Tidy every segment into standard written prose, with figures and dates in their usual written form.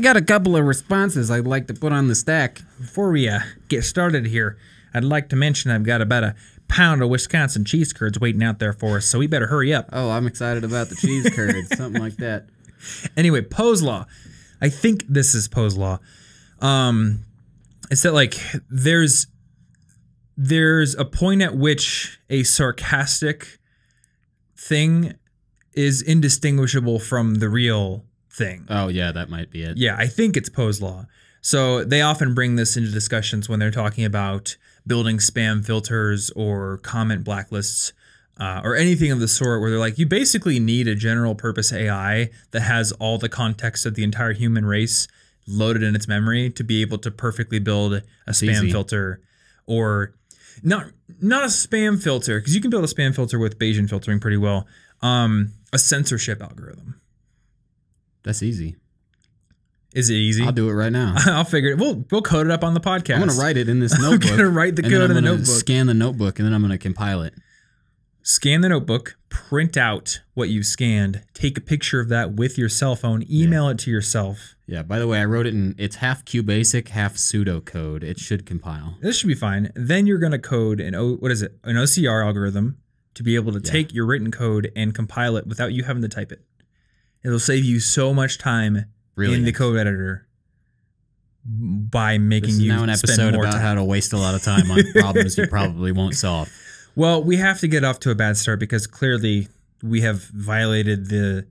got a couple of responses I'd like to put on the stack. Before we get started here, I'd like to mention I've got about a pound of Wisconsin cheese curds waiting out there for us, so we better hurry up. Oh, I'm excited about the cheese curds, something like that. Anyway, Poe's Law. I think this is Poe's Law. It's that, like, there's a point at which a sarcastic thing is indistinguishable from the real thing. Oh, yeah, that might be it. Yeah, I think it's Poe's Law. So they often bring this into discussions when they're talking about building spam filters or comment blacklists or anything of the sort, where they're like, you basically need a general purpose AI that has all the context of the entire human race loaded in its memory to be able to perfectly build a spam filter, or not a spam filter, because you can build a spam filter with Bayesian filtering pretty well. A censorship algorithm. That's easy. Is it easy? I'll do it right now. I'll figure it. We'll code it up on the podcast. I'm going to write it in this notebook. I'm going to write the code in the notebook. Scan the notebook, and then I'm going to compile it. Scan the notebook, print out what you scanned, take a picture of that with your cell phone, email it to yourself. Yeah, by the way, I wrote it in, it's half QBasic, half pseudocode. It should compile. This should be fine. Then you're going to code an OCR algorithm to be able to take your written code and compile it without you having to type it. It'll save you so much time in the code editor by making you spend more time. This is now an episode about how to waste a lot of time on problems you probably won't solve. Well, we have to get off to a bad start because clearly we have violated the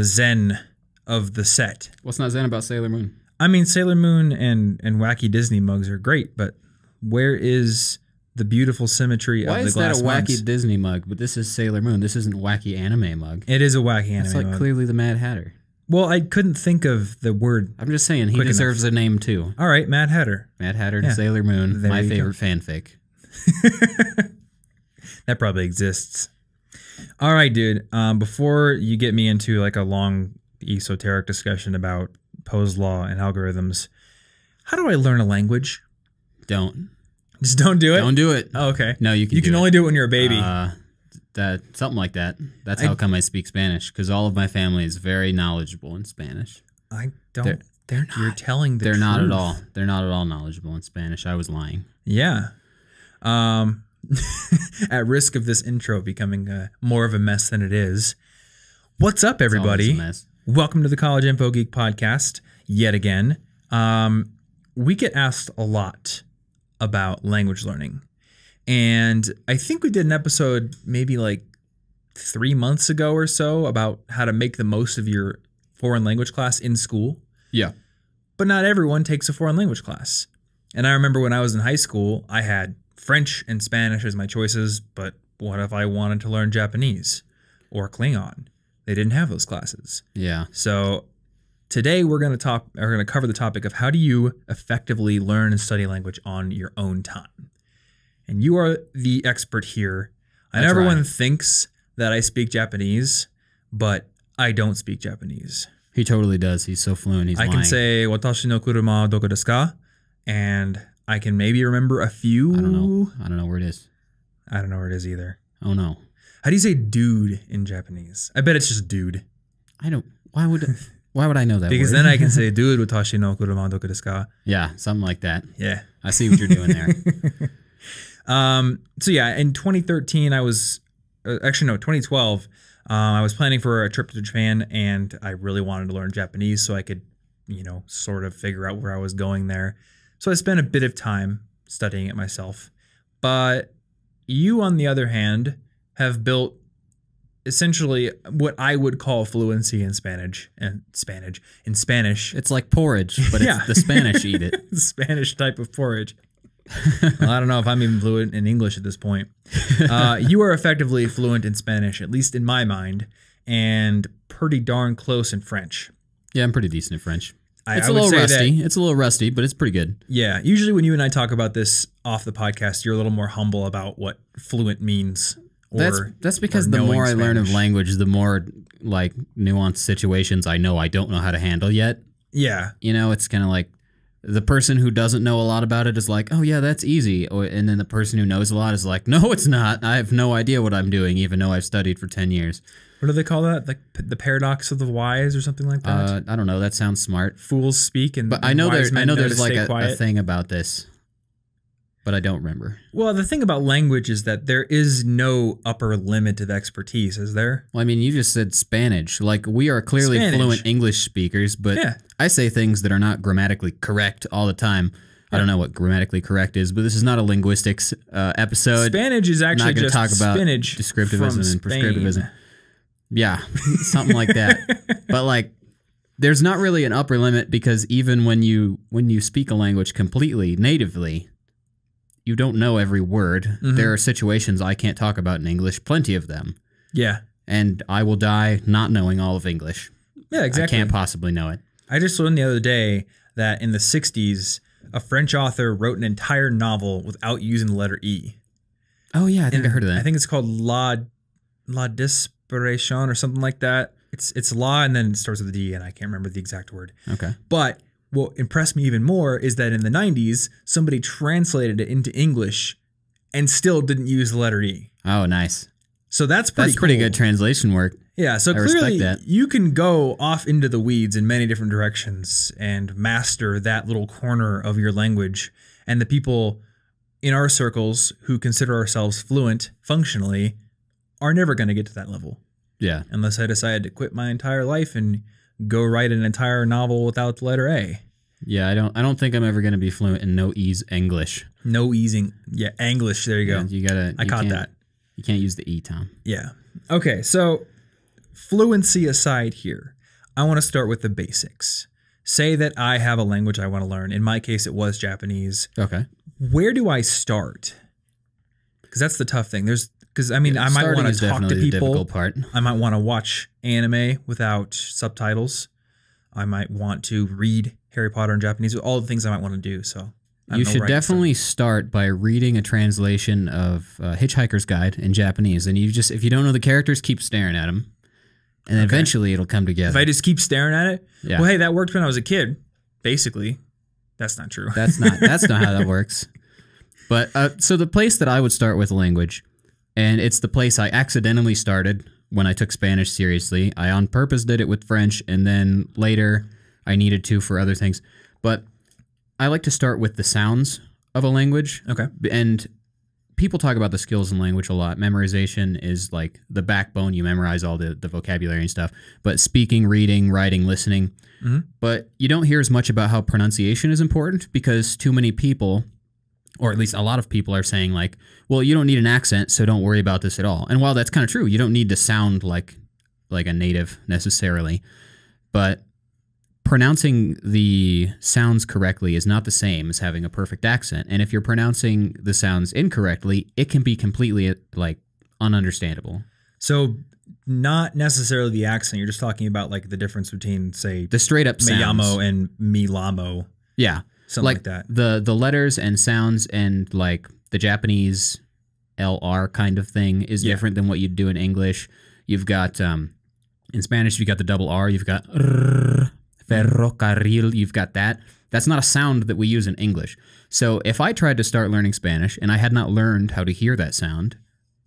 zen of the set. What's not zen about Sailor Moon? I mean, Sailor Moon and wacky Disney mugs are great, but where is the beautiful symmetry of the glass Why is that a wacky mugs? Disney mug? But this is Sailor Moon. This isn't wacky anime mug. It is a wacky anime mug. It's like clearly the Mad Hatter. Well, I couldn't think of the word. I'm just saying, he deserves a name too. All right, Mad Hatter. Mad Hatter to Sailor Moon, my favorite fanfic. That probably exists. All right, dude. Before you get me into like a long esoteric discussion about Poe's Law and algorithms, how do I learn a language? Don't. Just don't do it? Don't do it. Oh, okay. No, you can only do it when you're a baby. Something like that. That's how come I speak Spanish, because all of my family is very knowledgeable in Spanish. I don't. They're not. You're telling the truth. They're not at all. They're not at all knowledgeable in Spanish. I was lying. Yeah. At risk of this intro becoming more of a mess than it is. What's up, everybody? It's always a mess. Welcome to the College Info Geek podcast yet again. We get asked a lot about language learning. And I think we did an episode maybe like 3 months ago or so about how to make the most of your foreign language class in school. Yeah. But not everyone takes a foreign language class. And I remember when I was in high school, I had French and Spanish as my choices, but what if I wanted to learn Japanese or Klingon? They didn't have those classes. Yeah. So today we're going to cover the topic of how do you effectively learn and study language on your own time. And you are the expert here. I know everyone thinks that I speak Japanese, but I don't speak Japanese. He totally does. He's so fluent. He's lying. I can say "Watashi no kuruma doko desu ka?" and I can maybe remember a few. I don't know. I don't know where it is. I don't know where it is either. Oh no. How do you say dude in Japanese? I bet it's just dude. I don't. Why would I know that? Because word? then I can say dude watashi no kuruma doko desu ka? Yeah, something like that. Yeah. I see what you're doing there. So yeah, in 2013, 2012, I was planning for a trip to Japan, and I really wanted to learn Japanese so I could, sort of figure out where I was going there. So I spent a bit of time studying it myself. But you, on the other hand, have built essentially what I would call fluency in Spanish. It's like porridge, but it's the Spanish eat it. Spanish type of porridge. Well, I don't know if I'm even fluent in English at this point. You are effectively fluent in Spanish, at least in my mind, and pretty darn close in French. Yeah, I'm pretty decent in French. It's a little rusty. It's a little rusty, but it's pretty good. Yeah. Usually when you and I talk about this off the podcast, you're a little more humble about what fluent means. That's because the more I learn of language, the more like nuanced situations I don't know how to handle yet. Yeah. It's kind of like the person who doesn't know a lot about it is like, oh yeah, that's easy. And then the person who knows a lot is like, no, it's not. I have no idea what I'm doing, even though I've studied for 10 years. What do they call that? Like the paradox of the wise or something like that? I don't know. That sounds smart. Fools speak, and but I know there's like a thing about this, but I don't remember. Well, the thing about language is that there is no upper limit of expertise, is there? Well, I mean, you just said Spanish. Like, we are clearly fluent English speakers, but I say things that are not grammatically correct all the time. I don't know what grammatically correct is, but this is not a linguistics episode. Spanish is actually just talk about spinach descriptivism and prescriptivism. Yeah, something like that. But like, there's not really an upper limit, because even when you speak a language completely natively, you don't know every word. Mm-hmm. There are situations I can't talk about in English, plenty of them. Yeah. And I will die not knowing all of English. Yeah, exactly. I can't possibly know it. I just learned the other day that in the 60s, a French author wrote an entire novel without using the letter E. Oh, yeah, I think I heard of that. I think it's called La Desperation or something like that. It's law, and then it starts with a D, and I can't remember the exact word. Okay. But what impressed me even more is that in the 90s, somebody translated it into English and still didn't use the letter E. Oh, nice. So that's pretty good translation work. Yeah, so clearly you can go off into the weeds in many different directions and master that little corner of your language. And the people in our circles who consider ourselves fluent functionally are never going to get to that level. Yeah. Unless I decided to quit my entire life and go write an entire novel without the letter A. Yeah, I don't think I'm ever going to be fluent in no ease English. No easing. Yeah, English. There you go. I caught that. You can't use the E, Tom. Yeah. Okay, so fluency aside here, I want to start with the basics. Say that I have a language I want to learn. In my case, it was Japanese. Okay. Where do I start? Because that's the tough thing. I might want to talk to people. I might want to watch anime without subtitles. I might want to read Harry Potter in Japanese. All the things I might want to do. So you should definitely start by reading a translation of Hitchhiker's Guide in Japanese. And if you don't know the characters, keep staring at them. And eventually it'll come together. If I just keep staring at it? Yeah. Well, hey, that worked when I was a kid. Basically. That's not true. That's not how that works. But so the place that I would start with a language, and it's the place I accidentally started when I took Spanish seriously. I on purpose did it with French, and then later I needed to for other things. But I like to start with the sounds of a language. Okay. And people talk about the skills in language a lot. Memorization is like the backbone. You memorize all the vocabulary and stuff. But speaking, reading, writing, listening. Mm-hmm. But you don't hear as much about how pronunciation is important, because too many people, or at least a lot of people, are saying like, well, you don't need an accent, so don't worry about this at all. And while that's kind of true, you don't need to sound like a native necessarily. But pronouncing the sounds correctly is not the same as having a perfect accent. And if you're pronouncing the sounds incorrectly, it can be completely like ununderstandable. So not necessarily the accent. You're just talking about like the difference between, say, the straight up sounds. Miyamo and Milamo. Yeah. Something like that. The letters and sounds, and like the Japanese LR kind of thing is different than what you'd do in English. You've got, in Spanish, you've got the double R. You've got ferrocarril. You've got that. That's not a sound that we use in English. So if I tried to start learning Spanish and I had not learned how to hear that sound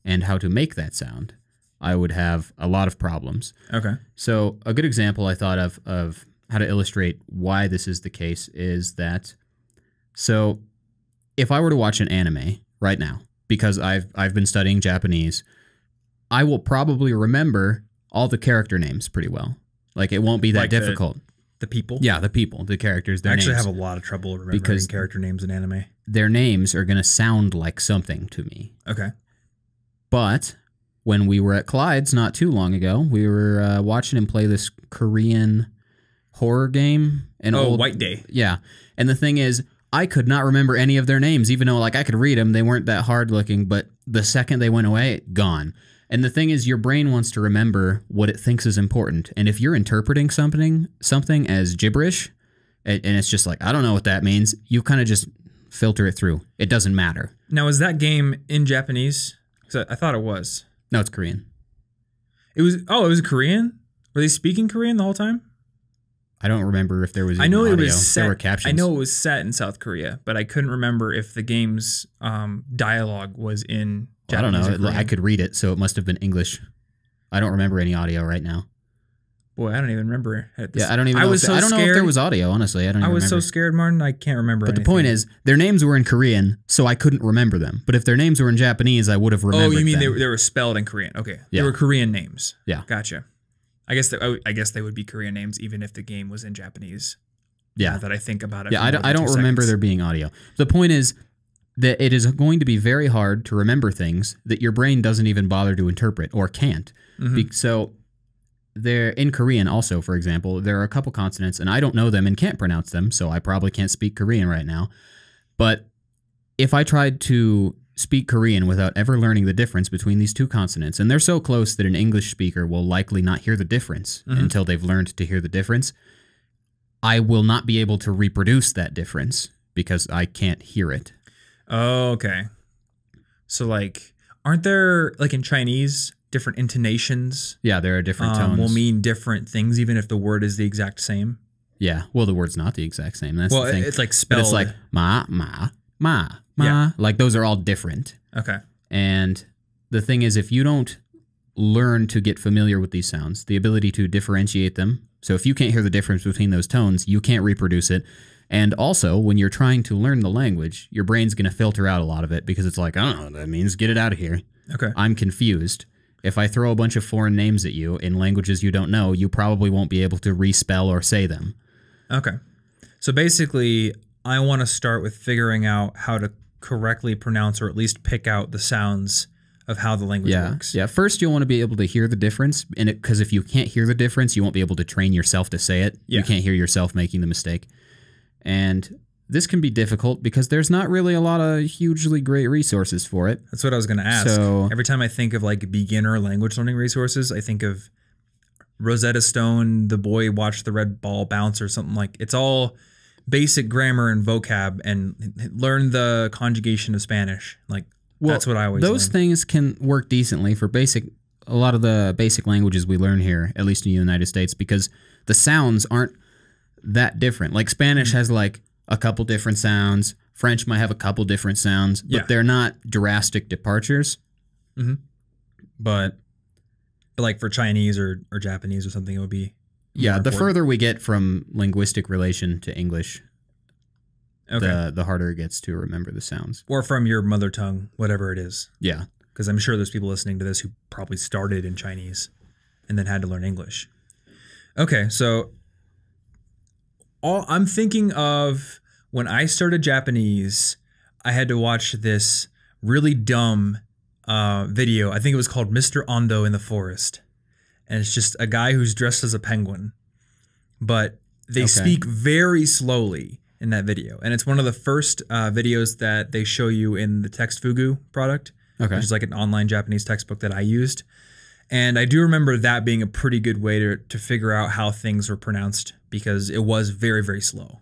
and how to make that sound, I would have a lot of problems. Okay. So a good example I thought of how to illustrate why this is the case is that, so if I were to watch an anime right now, because I've been studying Japanese, I will probably remember all the character names pretty well. Like, it won't be that difficult. The people? Yeah, the people, the characters, their names. I actually have a lot of trouble remembering character names in anime. Their names are going to sound like something to me. Okay. But when we were at Clyde's not too long ago, we were watching him play this Korean horror game. White Day. Yeah. And the thing is, I could not remember any of their names, even though like I could read them. They weren't that hard looking, but the second they went away, gone. And the thing is, your brain wants to remember what it thinks is important. And if you're interpreting something as gibberish, and it's just like, I don't know what that means, you kind of just filter it through. It doesn't matter. Now, is that game in Japanese? Because I thought it was. No, it's Korean. It was Korean? Were they speaking Korean the whole time? I don't remember if there was audio. It was set. There were captions. I know it was set in South Korea, but I couldn't remember if the game's dialogue was in Japanese. I don't know. I could read it, so it must have been English. I don't remember any audio right now. Boy, I don't even remember at this. Yeah, I don't even know. I don't know if there was audio, honestly. I was so scared, Martin. I can't remember But anything. the point is, their names were in Korean, so I couldn't remember them. But if their names were in Japanese, I would have remembered them. Oh, you mean they were spelled in Korean. Okay. Yeah. They were Korean names. Yeah. Gotcha. I guess they would be Korean names even if the game was in Japanese. Yeah. Now that I think about it. Yeah, I don't remember there being audio. The point is that it is going to be very hard to remember things that your brain doesn't even bother to interpret or can't. So there, in Korean also, for example, there are a couple consonants, and I don't know them and can't pronounce them, so I probably can't speak Korean right now. But if I tried to speak Korean without ever learning the difference between these two consonants, and they're so close that an English speaker will likely not hear the difference until they've learned to hear the difference, I will not be able to reproduce that difference because I can't hear it. Oh, okay. So, like, aren't there, like in Chinese, different intonations? Yeah, there are different tones. Will mean different things even if the word is the exact same? Yeah, well, the word's not the exact same. That's the thing. It's like spelled. But it's like ma, ma, ma, ma. Yeah. Like, those are all different. Okay. And the thing is, if you don't learn to get familiar with these sounds, the ability to differentiate them, so if you can't hear the difference between those tones, you can't reproduce it. And also, when you're trying to learn the language, your brain's going to filter out a lot of it because it's like, I don't know what that means. Get it out of here. Okay. I'm confused. If I throw a bunch of foreign names at you in languages you don't know, you probably won't be able to respell or say them. Okay. So basically, I want to start with figuring out how to correctly pronounce or at least pick out the sounds of how the language works. Yeah. First, you'll want to be able to hear the difference in it, because if you can't hear the difference, you won't be able to train yourself to say it. Yeah. You can't hear yourself making the mistake. And this can be difficult because there's not really a lot of hugely great resources for it. That's what I was going to ask. So, every time I think of like beginner language learning resources, I think of Rosetta Stone, The Boy Watched the Red Ball Bounce, or something like. It's all basic grammar and vocab, and learn the conjugation of Spanish. Like, that's what I always Those things can work decently for a lot of the basic languages we learn here, at least in the United States, because the sounds aren't that different. Like, Spanish has like a couple different sounds. French might have a couple different sounds, but they're not drastic departures. But like for Chinese or Japanese or something, it would be the further we get from linguistic relation to English, the harder it gets to remember the sounds. Or from your mother tongue, whatever it is. Yeah. Because I'm sure there's people listening to this who probably started in Chinese and then had to learn English. Okay, so I'm thinking of when I started Japanese, I had to watch this really dumb video. I think it was called Mr. Ondo in the Forest. And it's just a guy who's dressed as a penguin. But they speak very slowly in that video. And it's one of the first videos that they show you in the Text Fugu product, which is like an online Japanese textbook that I used. And I do remember that being a pretty good way to figure out how things were pronounced, because it was very, very slow.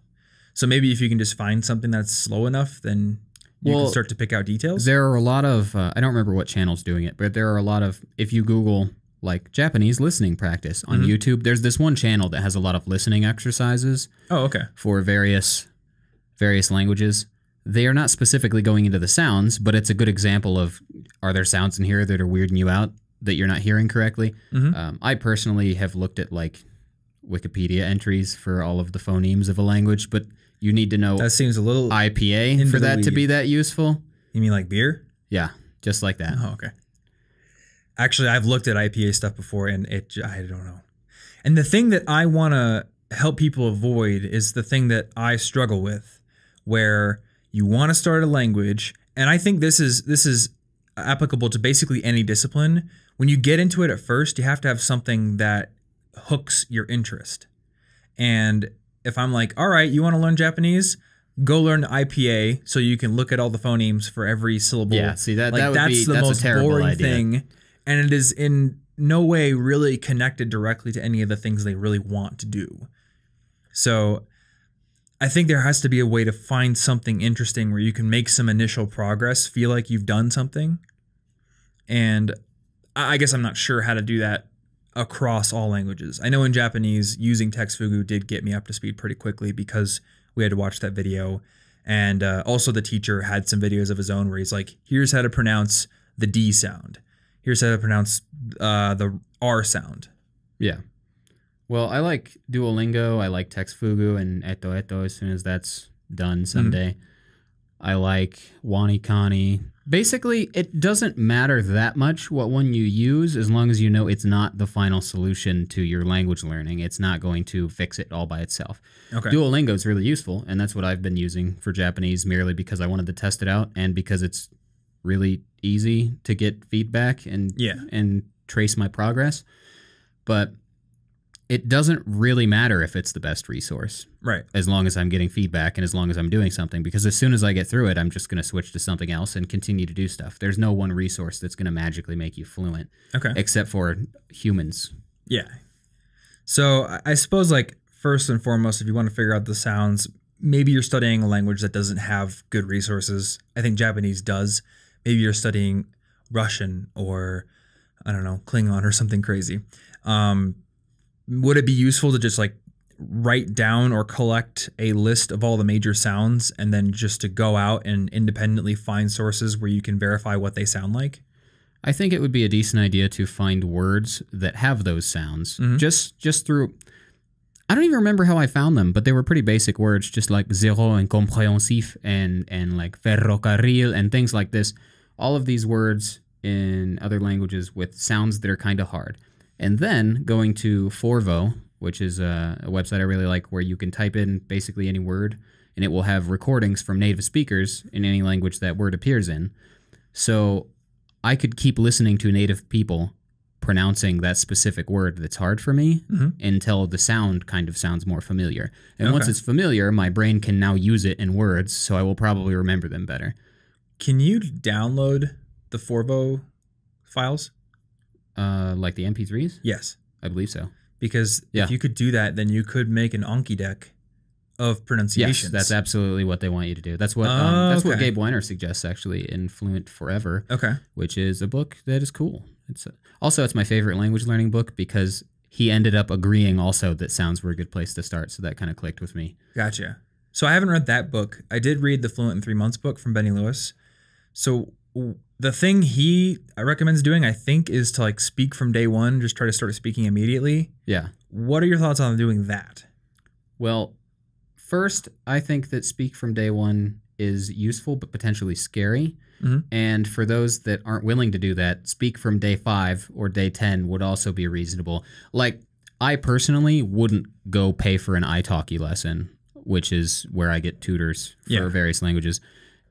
So maybe if you can just find something that's slow enough, then you can start to pick out details. There are a lot of, I don't remember what channel's doing it, but there are a lot of, if you Google like Japanese listening practice on YouTube, there's this one channel that has a lot of listening exercises. For various languages. They are not specifically going into the sounds, but it's a good example of, are there sounds in here that are weirding you out that you're not hearing correctly? I personally have looked at like Wikipedia entries for all of the phonemes of a language, but you need to know that seems a little IPA for that to be that useful. You mean like beer? Yeah, just like that. Oh, okay. Actually, I've looked at IPA stuff before, and I don't know. And the thing that I want to help people avoid is the thing that I struggle with, where you want to start a language, and I think this is applicable to basically any discipline. When you get into it at first, you have to have something that hooks your interest. And if I'm like, all right, you want to learn Japanese? Go learn IPA so you can look at all the phonemes for every syllable. Yeah, see, that's the most a terrible boring idea. thing. And it is in no way really connected directly to any of the things they really want to do. So I think there has to be a way to find something interesting where you can make some initial progress, feel like you've done something. And I guess I'm not sure how to do that across all languages. I know in Japanese, using Text Fugu did get me up to speed pretty quickly because we had to watch that video. And also the teacher had some videos of his own where he's like, here's how to pronounce the D sound. Here's how to pronounce the R sound. Yeah. Well, I like Duolingo. I like Textfugu and Eto Eto as soon as that's done someday. I like Wanikani. Basically, it doesn't matter that much what one you use as long as you know it's not the final solution to your language learning. It's not going to fix it all by itself. Okay. Duolingo is really useful, and that's what I've been using for Japanese merely because I wanted to test it out and because it's really easy to get feedback and trace my progress. But it doesn't really matter if it's the best resource. Right. As long as I'm getting feedback and as long as I'm doing something. Because as soon as I get through it, I'm just going to switch to something else and continue to do stuff. There's no one resource that's going to magically make you fluent. Okay. Except for humans. Yeah. So I suppose, like, first and foremost, if you want to figure out the sounds, maybe you're studying a language that doesn't have good resources. I think Japanese does. Maybe you're studying Russian or, I don't know, Klingon or something crazy. Would it be useful to just like write down or collect a list of all the major sounds and then just to go out and independently find sources where you can verify what they sound like? I think it would be a decent idea to find words that have those sounds just through. I don't even remember how I found them, but they were pretty basic words, just like zéro and compréhensif and like ferrocarril and things like this. All of these words in other languages with sounds that are kind of hard. And then going to Forvo, which is a website I really like where you can type in basically any word and it will have recordings from native speakers in any language that word appears in. So I could keep listening to native people pronouncing that specific word that's hard for me until the sound kind of sounds more familiar. And once it's familiar, my brain can now use it in words, so I will probably remember them better. Can you download the Forvo files? Like the MP3s? Yes. I believe so. Because if you could do that, then you could make an Anki deck of pronunciations. Yes, that's absolutely what they want you to do. That's what what Gabe Weiner suggests actually in Fluent Forever. Okay. Which is a book that is cool. It's my favorite language learning book because he ended up agreeing also that sounds were a good place to start. So that kind of clicked with me. Gotcha. So I haven't read that book. I did read the Fluent in 3 Months book from Benny Lewis. So the thing he recommends doing, I think, is to like speak from day one, just try to start speaking immediately. Yeah. What are your thoughts on doing that? Well, first, I think that speak from day one is useful but potentially scary. And for those that aren't willing to do that, speak from day 5 or day 10 would also be reasonable. Like, I personally wouldn't go pay for an italki lesson, which is where I get tutors for various languages.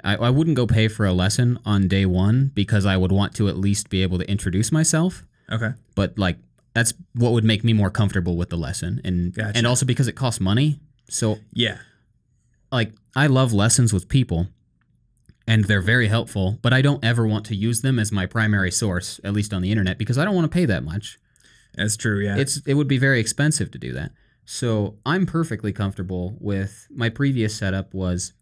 I wouldn't go pay for a lesson on day 1 because I would want to at least be able to introduce myself. Okay. But like that's what would make me more comfortable with the lesson. And also because it costs money. So like I love lessons with people and they're very helpful, but I don't ever want to use them as my primary source, at least on the internet, because I don't want to pay that much. That's true, yeah. It would be very expensive to do that. So I'm perfectly comfortable with my previous setup was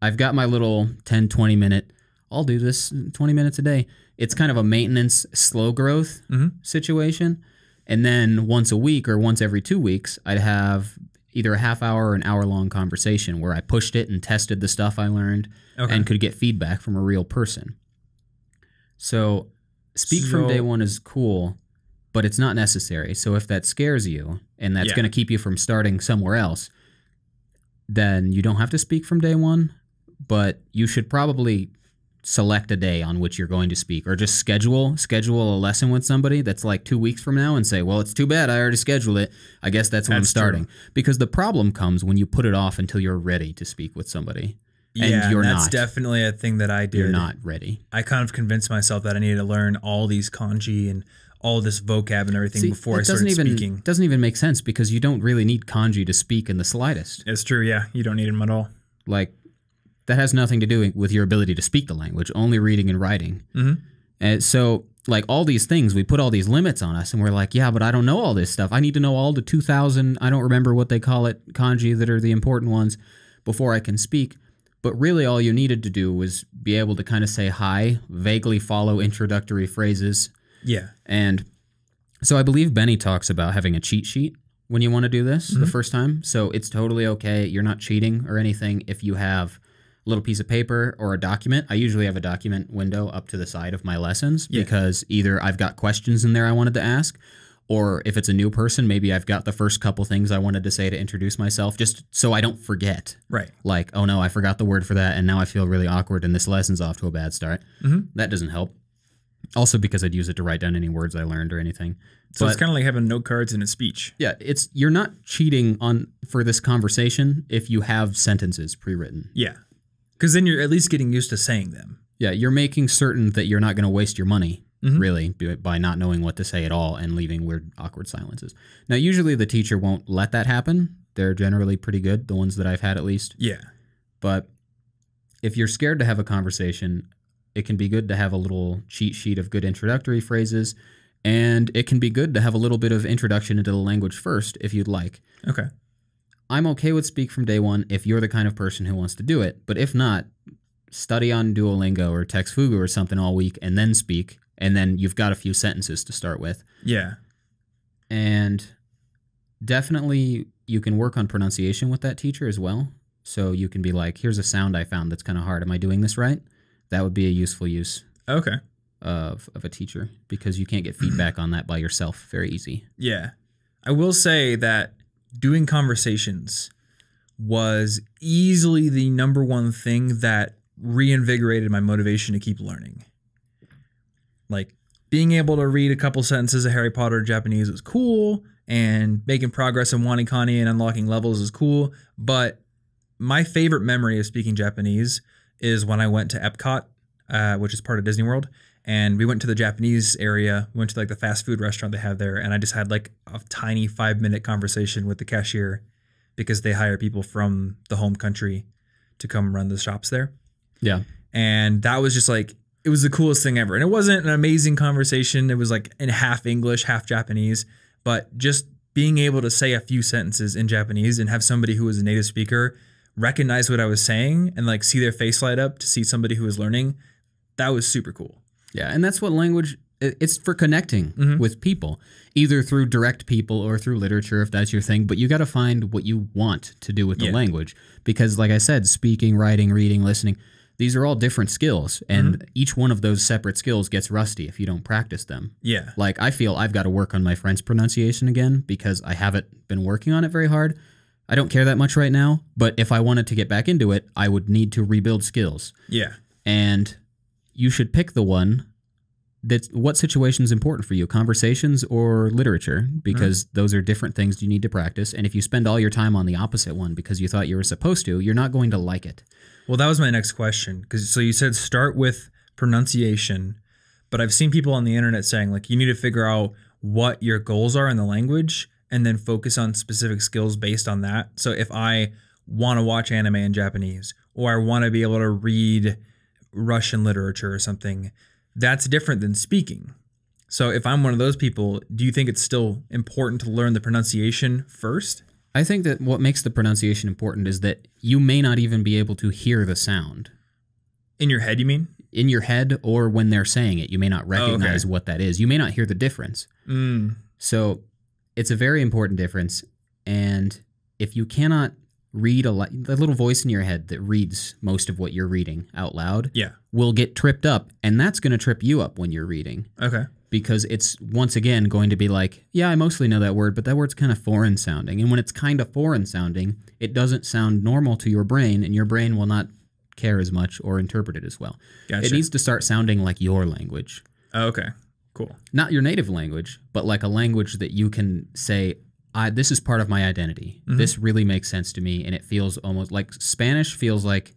I've got my little 10, 20 minute, I'll do this 20 minutes a day. It's kind of a maintenance, slow growth situation. And then once a week or once every 2 weeks, I'd have either a half hour or an hour long conversation where I pushed it and tested the stuff I learned and could get feedback from a real person. So speak from day one is cool, but it's not necessary. So if that scares you and that's going to keep you from starting somewhere else, then you don't have to speak from day one, but you should probably select a day on which you're going to speak or just schedule a lesson with somebody that's like 2 weeks from now and say, well, it's too bad I already scheduled it. I guess that's when I'm starting. True. Because the problem comes when you put it off until you're ready to speak with somebody. And you're that's not. Definitely a thing that I did. You're not ready. I kind of convinced myself that I needed to learn all these kanji and all this vocab and everything before I started speaking. It doesn't even make sense because you don't really need kanji to speak in the slightest. It's true, yeah. You don't need them at all. Like, that has nothing to do with your ability to speak the language, only reading and writing. And so, like, all these things, we put all these limits on us, and we're like, yeah, but I don't know all this stuff. I need to know all the 2,000, I don't remember what they call it, kanji that are the important ones, before I can speak. But really all you needed to do was be able to kind of say hi, vaguely follow introductory phrases. Yeah. And so I believe Benny talks about having a cheat sheet when you want to do this the first time. So it's totally okay. You're not cheating or anything if you have little piece of paper or a document. I usually have a document window up to the side of my lessons because either I've got questions in there I wanted to ask, or if it's a new person, maybe I've got the first couple things I wanted to say to introduce myself, just so I don't forget. Right. Like, oh no, I forgot the word for that, and now I feel really awkward, and this lesson's off to a bad start. That doesn't help. Also because I'd use it to write down any words I learned or anything. So it's kind of like having note cards in a speech. Yeah, you're not cheating for this conversation if you have sentences pre-written. Yeah. Because then you're at least getting used to saying them. Yeah, you're making certain that you're not going to waste your money, really, by not knowing what to say at all and leaving weird, awkward silences. Now, usually the teacher won't let that happen. They're generally pretty good, the ones that I've had at least. Yeah. But if you're scared to have a conversation, it can be good to have a little cheat sheet of good introductory phrases, and it can be good to have a little bit of introduction into the language first if you'd like. Okay. I'm okay with speak from day one if you're the kind of person who wants to do it. But if not, study on Duolingo or Textfugu or something all week and then speak. And then you've got a few sentences to start with. Yeah. And definitely you can work on pronunciation with that teacher as well. So you can be like, here's a sound I found that's kind of hard. Am I doing this right? That would be a useful use of a teacher because you can't get feedback on that by yourself very easy. Yeah. I will say that doing conversations was easily the number one thing that reinvigorated my motivation to keep learning. Like being able to read a couple sentences of Harry Potter in Japanese was cool, and making progress in Wanikani and unlocking levels is cool. But my favorite memory of speaking Japanese is when I went to Epcot, which is part of Disney World. And we went to the Japanese area, went to like the fast food restaurant they have there. And I just had like a tiny 5-minute conversation with the cashier because they hire people from the home country to come run the shops there. Yeah. And that was just like, it was the coolest thing ever. And it wasn't an amazing conversation. It was like in half English, half Japanese, but just being able to say a few sentences in Japanese and have somebody who was a native speaker recognize what I was saying and like see their face light up to see somebody who was learning. That was super cool. Yeah, and that's what language, it's for connecting with people, either through direct people or through literature if that's your thing, but you got to find what you want to do with the language because like I said, speaking, writing, reading, listening, these are all different skills, and each one of those separate skills gets rusty if you don't practice them. Yeah. Like I feel I've got to work on my French pronunciation again because I haven't been working on it very hard. I don't care that much right now, but if I wanted to get back into it, I would need to rebuild skills. Yeah. And you should pick the one that's what situation is important for you, conversations or literature, because those are different things you need to practice. And if you spend all your time on the opposite one because you thought you were supposed to, you're not going to like it. Well, that was my next question. So you said start with pronunciation, but I've seen people on the internet saying like you need to figure out what your goals are in the language and then focus on specific skills based on that. So if I want to watch anime in Japanese or I want to be able to read Russian literature or something, that's different than speaking. So if I'm one of those people, do you think it's still important to learn the pronunciation first? I think that what makes the pronunciation important is that you may not even be able to hear the sound. In your head, you mean? In your head or when they're saying it, you may not recognize what that is. You may not hear the difference. So it's a very important difference. And if you cannot read the little voice in your head that reads most of what you're reading out loud will get tripped up, and that's going to trip you up when you're reading. Okay. Because it's, once again, going to be like, yeah, I mostly know that word, but that word's kind of foreign sounding. And when it's kind of foreign sounding, it doesn't sound normal to your brain, and your brain will not care as much or interpret it as well. Gotcha. It needs to start sounding like your language. Oh, okay, cool. Not your native language, but like a language that you can say, this is part of my identity. This really makes sense to me, and it feels almost like Spanish feels like,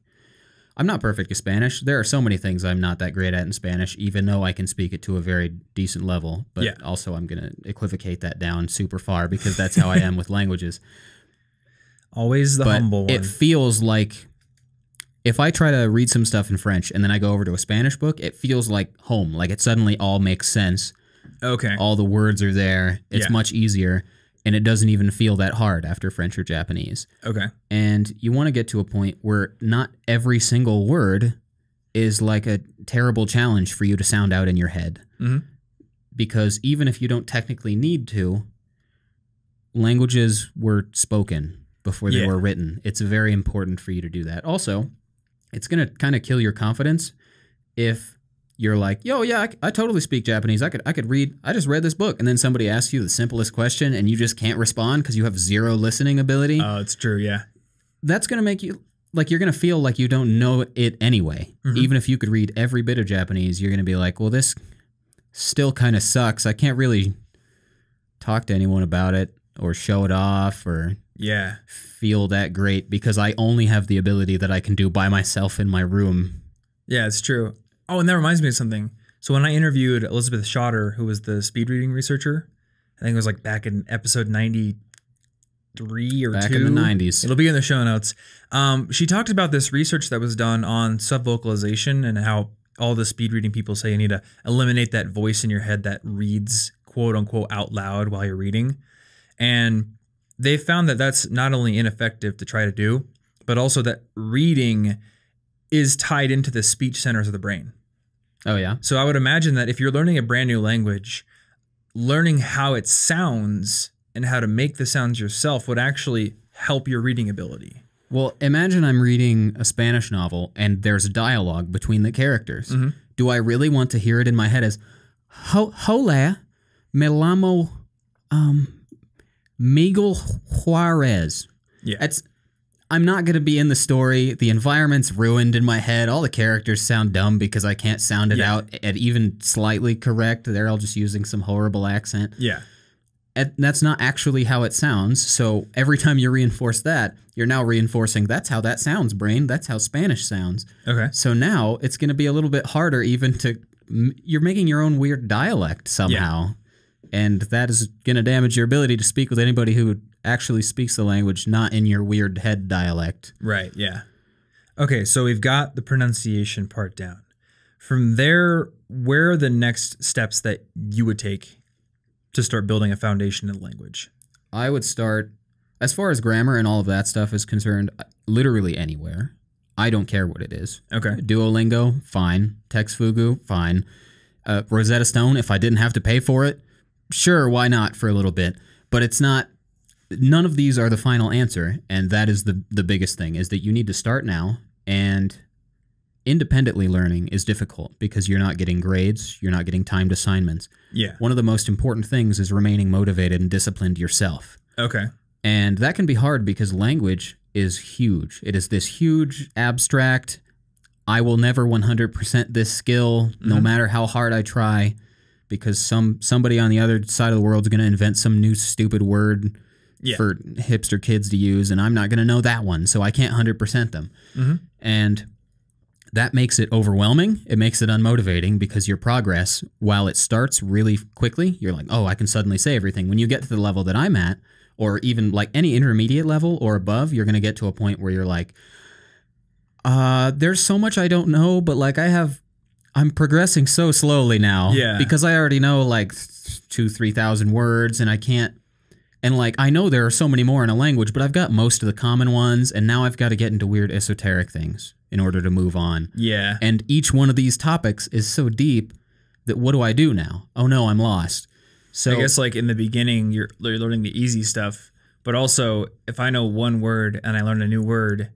I'm not perfect at Spanish. There are so many things I'm not that great at in Spanish, even though I can speak it to a very decent level. But also I'm going to equivocate that down super far because that's how I am with languages. Always the humble one. It feels like if I try to read some stuff in French and then I go over to a Spanish book, it feels like home. Like it suddenly all makes sense. Okay. All the words are there. It's much easier. And it doesn't even feel that hard after French or Japanese. Okay. And you want to get to a point where not every single word is like a terrible challenge for you to sound out in your head. Because even if you don't technically need to, languages were spoken before they were written. It's very important for you to do that. Also, it's going to kind of kill your confidence if you're like, yo, yeah, I totally speak Japanese. I could read. I just read this book. And then somebody asks you the simplest question and you just can't respond because you have zero listening ability. Oh, it's true. Yeah. That's going to make you like, you're going to feel like you don't know it anyway. Even if you could read every bit of Japanese, you're going to be like, well, this still kind of sucks. I can't really talk to anyone about it or show it off or feel that great because I only have the ability that I can do by myself in my room. Yeah, it's true. Oh, and that reminds me of something. So when I interviewed Elizabeth Schotter, who was the speed reading researcher, I think it was like back in episode 93 or back 2. In the 90s. It'll be in the show notes. She talked about this research that was done on subvocalization and how all the speed reading people say you need to eliminate that voice in your head that reads quote unquote out loud while you're reading. And they found that that's not only ineffective to try to do, but also that reading is tied into the speech centers of the brain. Oh, yeah. So I would imagine that if you're learning a brand new language, learning how it sounds and how to make the sounds yourself would actually help your reading ability. Well, imagine I'm reading a Spanish novel and there's dialogue between the characters. Do I really want to hear it in my head as, Hola, me llamo Miguel Juarez? Yeah. I'm not going to be in the story. The environment's ruined in my head. All the characters sound dumb because I can't sound it out at even slightly correct. They're all just using some horrible accent. Yeah. And that's not actually how it sounds. So every time you reinforce that, you're now reinforcing that's how that sounds, brain. That's how Spanish sounds. Okay. So now it's going to be a little bit harder even to... You're making your own weird dialect somehow. Yeah. And that is going to damage your ability to speak with anybody who actually speaks the language, not in your weird head dialect. Right, yeah. Okay, so we've got the pronunciation part down. From there, where are the next steps that you would take to start building a foundation in the language? I would start, as far as grammar and all of that stuff is concerned, literally anywhere. I don't care what it is. Okay. Duolingo, fine. Textfugu, fine. Rosetta Stone, if I didn't have to pay for it, sure, why not for a little bit? But it's not, none of these are the final answer. And that is the biggest thing, is that you need to start now. And independently learning is difficult because you're not getting grades, you're not getting timed assignments. Yeah. One of the most important things is remaining motivated and disciplined yourself. Okay. And that can be hard because language is huge. It is this huge, abstract, I will never 100% this skill, no matter how hard I try, because somebody on the other side of the world is going to invent some new stupid word for hipster kids to use, and I'm not going to know that one, so I can't 100% them. And that makes it overwhelming. It makes it unmotivating because your progress, while it starts really quickly, you're like, oh, I can suddenly say everything. When you get to the level that I'm at, or even like any intermediate level or above, you're going to get to a point where you're like, there's so much I don't know, but like I'm progressing so slowly now because I already know like 2,000-3,000 words and I can't, and like, I know there are so many more in a language, but I've got most of the common ones and now I've got to get into weird esoteric things in order to move on. Yeah. And each one of these topics is so deep that what do I do now? Oh no, I'm lost. So I guess like in the beginning, you're learning the easy stuff, but also if I know one word and I learn a new word,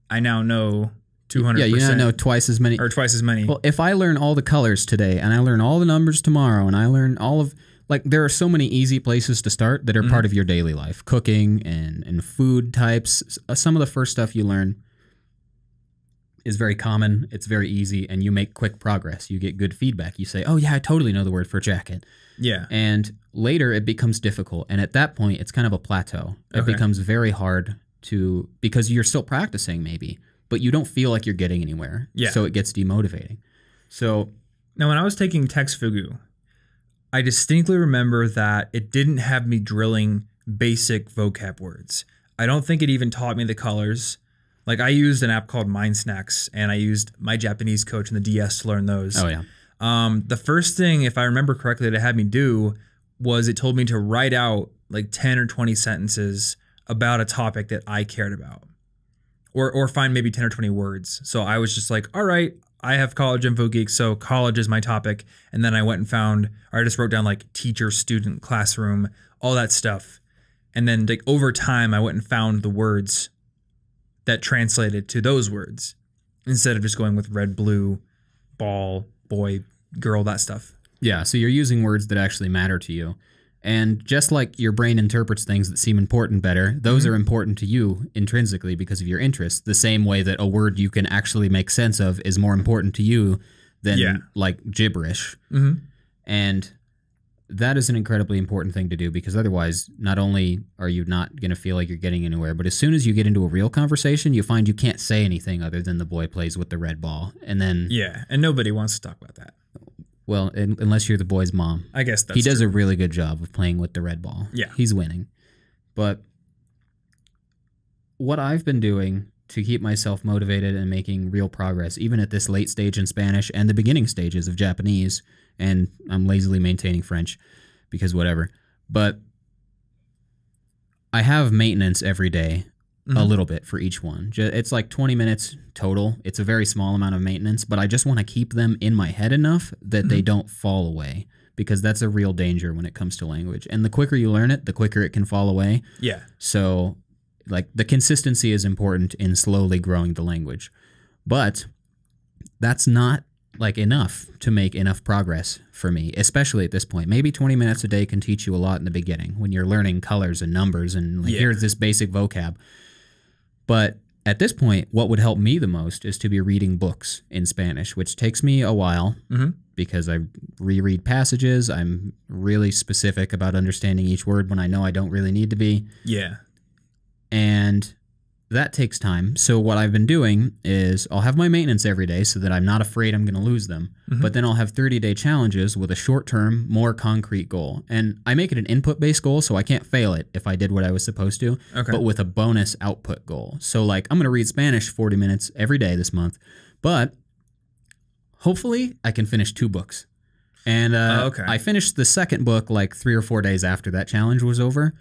I now know 200%. Yeah, you now know twice as many. Or twice as many. Well, if I learn all the colors today and I learn all the numbers tomorrow and I learn all of, like, there are so many easy places to start that are part of your daily life. Cooking and food types. Some of the first stuff you learn is very common. It's very easy and you make quick progress. You get good feedback. You say, oh yeah, I totally know the word for jacket. Yeah. And later it becomes difficult. And at that point, it's kind of a plateau. It becomes very hard to, because you're still practicing maybe, but you don't feel like you're getting anywhere. Yeah. So it gets demotivating. So now when I was taking Textfugu, I distinctly remember that it didn't have me drilling basic vocab words. I don't think it even taught me the colors. Like I used an app called Mind Snacks and I used my Japanese coach in the DS to learn those. Oh yeah. The first thing, if I remember correctly, that it had me do was it told me to write out like 10 or 20 sentences about a topic that I cared about, or find maybe 10 or 20 words. So I was just like, all right, I have college info geek, so college is my topic. And then I went and found, or I just wrote down like teacher, student, classroom, all that stuff. And then like over time, I went and found the words that translated to those words. instead of just going with red, blue, ball, boy, girl, that stuff. Yeah, so you're using words that actually matter to you. And just like your brain interprets things that seem important better, those are important to you intrinsically because of your interests. The same way that a word you can actually make sense of is more important to you than like gibberish. And that is an incredibly important thing to do because otherwise, not only are you not going to feel like you're getting anywhere, but as soon as you get into a real conversation, you find you can't say anything other than the boy plays with the red ball. And then... Yeah, and nobody wants to talk about that. Well, unless you're the boy's mom. I guess that's He does true. a really good job of playing with the red ball. Yeah. He's winning. But what I've been doing to keep myself motivated and making real progress, even at this late stage in Spanish and the beginning stages of Japanese, and I'm lazily maintaining French because whatever, but I have maintenance every day. A little bit for each one. It's like 20 minutes total. It's a very small amount of maintenance, but I just want to keep them in my head enough that they don't fall away because that's a real danger when it comes to language. And the quicker you learn it, the quicker it can fall away. Yeah. So like the consistency is important in slowly growing the language. But that's not like enough to make enough progress for me, especially at this point. Maybe 20 minutes a day can teach you a lot in the beginning when you're learning colors and numbers and like, here's this basic vocab. But at this point, what would help me the most is to be reading books in Spanish, which takes me a while because I reread passages. I'm really specific about understanding each word when I know I don't really need to be. Yeah. And that takes time. So what I've been doing is I'll have my maintenance every day so that I'm not afraid I'm going to lose them. But then I'll have 30-day challenges with a short-term, more concrete goal. And I make it an input-based goal so I can't fail it if I did what I was supposed to, but with a bonus output goal. So like I'm going to read Spanish 40 minutes every day this month, but hopefully I can finish 2 books. And I finished the second book like 3 or 4 days after that challenge was over.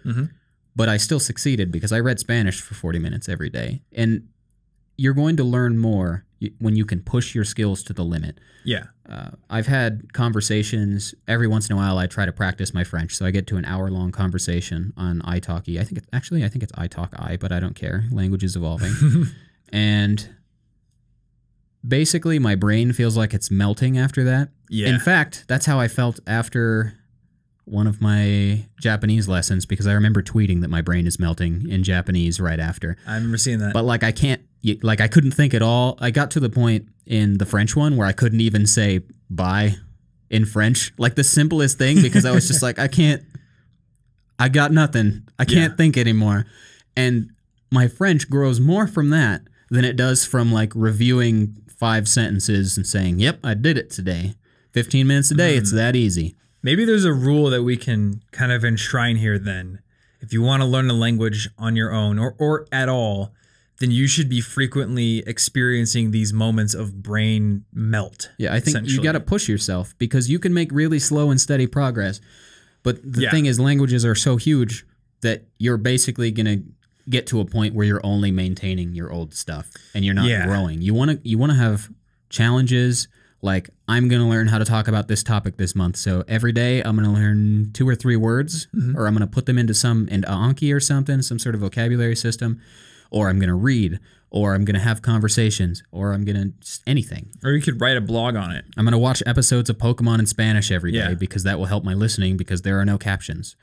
But I still succeeded because I read Spanish for 40 minutes every day. And you're going to learn more when you can push your skills to the limit. Yeah. I've had conversations. Every once in a while, I try to practice my French. So I get to an hour-long conversation on italki. I think it's italki, but I don't care. Language is evolving. And basically, my brain feels like it's melting after that. Yeah. In fact, that's how I felt after one of my Japanese lessons because I remember tweeting that my brain is melting in Japanese right after. I remember seeing that. But like I couldn't think at all. I got to the point in the French one where I couldn't even say bye in French. Like the simplest thing because I was just like, I got nothing. I can't think anymore. And my French grows more from that than it does from like reviewing 5 sentences and saying, yep, I did it today. 15 minutes a day. It's that easy. Maybe there's a rule that we can kind of enshrine here then. If you want to learn a language on your own or at all, then you should be frequently experiencing these moments of brain melt. Yeah, I think you got to push yourself because you can make really slow and steady progress. But the thing is, languages are so huge that you're basically going to get to a point where you're only maintaining your old stuff and you're not growing. You want to have challenges. Like, I'm going to learn how to talk about this topic this month. So every day I'm going to learn 2 or 3 words, or I'm going to put them into Anki or something, some sort of vocabulary system, or I'm going to read, or I'm going to have conversations, or I'm going to just anything. Or you could write a blog on it. I'm going to watch episodes of Pokemon in Spanish every day because that will help my listening because there are no captions.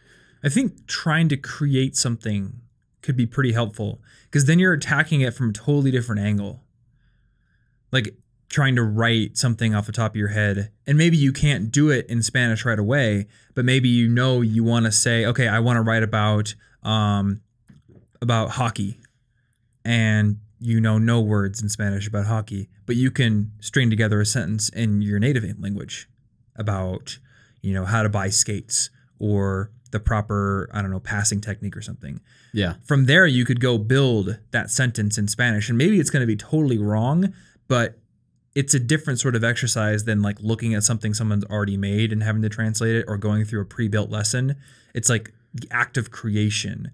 I think trying to create something could be pretty helpful because then you're attacking it from a totally different angle. Like, trying to write something off the top of your head, and maybe you can't do it in Spanish right away, but maybe you want to say, okay, I want to write about hockey, and no words in Spanish about hockey, but you can string together a sentence in your native language about how to buy skates or the proper passing technique or something. Yeah. From there, you could go build that sentence in Spanish, and maybe it's going to be totally wrong, but it's a different sort of exercise than like looking at something someone's already made and having to translate it or going through a pre-built lesson. It's like the act of creation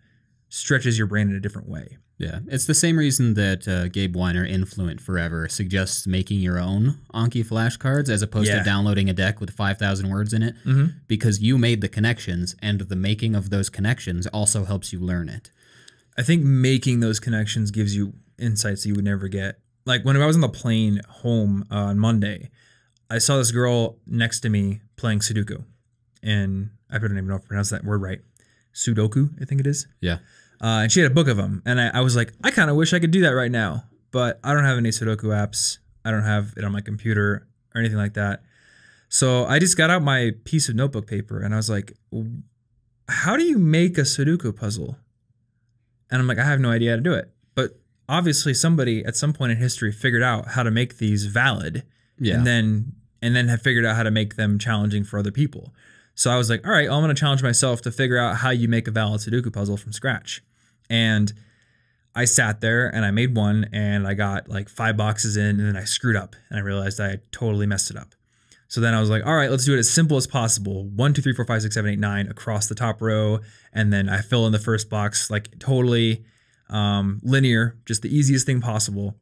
stretches your brain in a different way. Yeah. It's the same reason that Gabe Weiner in Fluent Forever suggests making your own Anki flashcards as opposed to downloading a deck with 5,000 words in it because you made the connections and the making of those connections also helps you learn it. I think making those connections gives you insights that you would never get like when I was on the plane home on Monday, I saw this girl next to me playing Sudoku. And I don't even know if I pronounced that word right. Sudoku, I think it is. Yeah. And she had a book of them. And I was like, I kind of wish I could do that right now. But I don't have any Sudoku apps. I don't have it on my computer or anything like that. So I just got out my piece of notebook paper and I was like, how do you make a Sudoku puzzle? And I'm like, I have no idea how to do it. But obviously somebody at some point in history figured out how to make these valid. Yeah. And then have figured out how to make them challenging for other people. So I was like, all right, I'm going to challenge myself to figure out how you make a valid Sudoku puzzle from scratch. And I sat there and I made one and I got like 5 boxes in and then I screwed up and I realized I had totally messed it up. So then I was like, all right, let's do it as simple as possible. 1, 2, 3, 4, 5, 6, 7, 8, 9 across the top row. And then I fill in the first box like totally linear, just the easiest thing possible.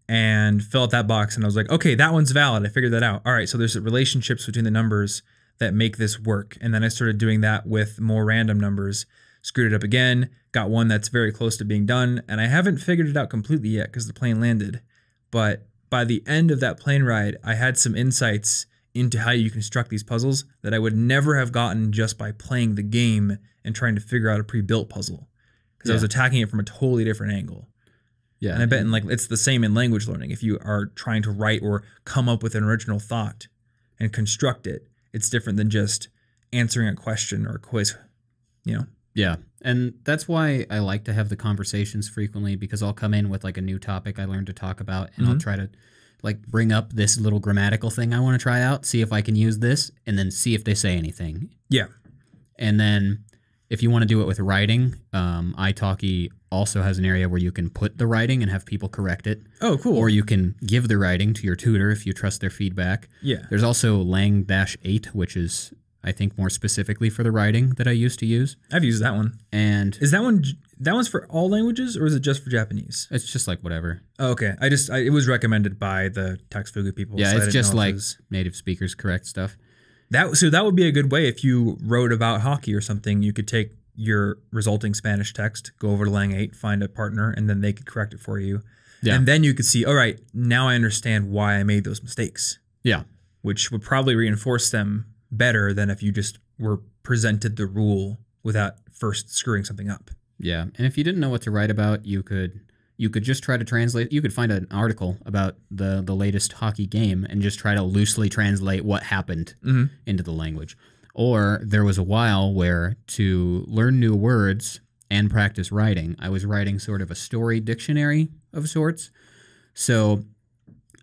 And fill out that box. And I was like, okay, that one's valid. I figured that out. All right, so there's relationships between the numbers that make this work. And then I started doing that with more random numbers, screwed it up again, got one that's very close to being done. And I haven't figured it out completely yet because the plane landed. But by the end of that plane ride, I had some insights into how you construct these puzzles that I would never have gotten just by playing the game and trying to figure out a pre-built puzzle. Because I was attacking it from a totally different angle. Yeah. And I bet it's the same in language learning. If you are trying to write or come up with an original thought and construct it, it's different than just answering a question or a quiz, you know? Yeah. And that's why I like to have the conversations frequently, because I'll come in with like a new topic I learned to talk about and I'll try to like bring up this little grammatical thing I want to try out, see if I can use this, and then see if they say anything. Yeah. And then if you want to do it with writing, italki also has an area where you can put the writing and have people correct it. Oh, cool. Or you can give the writing to your tutor if you trust their feedback. Yeah. There's also Lang-8, which is, I think, more specifically for the writing that I used to use. I've used that one. And is that one's for all languages or is it just for Japanese? It's just like whatever. Oh, okay. It was recommended by the Taxfugu people. Yeah, so it's just like native speakers correct stuff. So that would be a good way if you wrote about hockey or something. You could take your resulting Spanish text, go over to Lang-8, find a partner, and then they could correct it for you. Yeah. And then you could see, all right, now I understand why I made those mistakes. Yeah. Which would probably reinforce them better than if you just were presented the rule without first screwing something up. Yeah. And if you didn't know what to write about, you could just try to translate. You could find an article about the latest hockey game and just try to loosely translate what happened into the language. Or there was a while where to learn new words and practice writing, I was writing sort of a story dictionary of sorts. So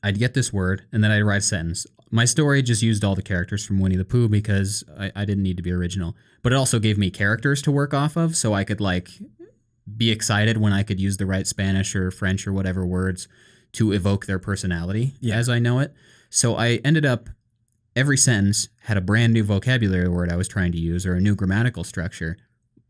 I'd get this word and then I'd write a sentence. My story just used all the characters from Winnie the Pooh because I didn't need to be original. But it also gave me characters to work off of, so I could like be excited when I could use the right Spanish or French or whatever words to evoke their personality as I know it. So I ended up, every sentence had a brand new vocabulary word I was trying to use or a new grammatical structure,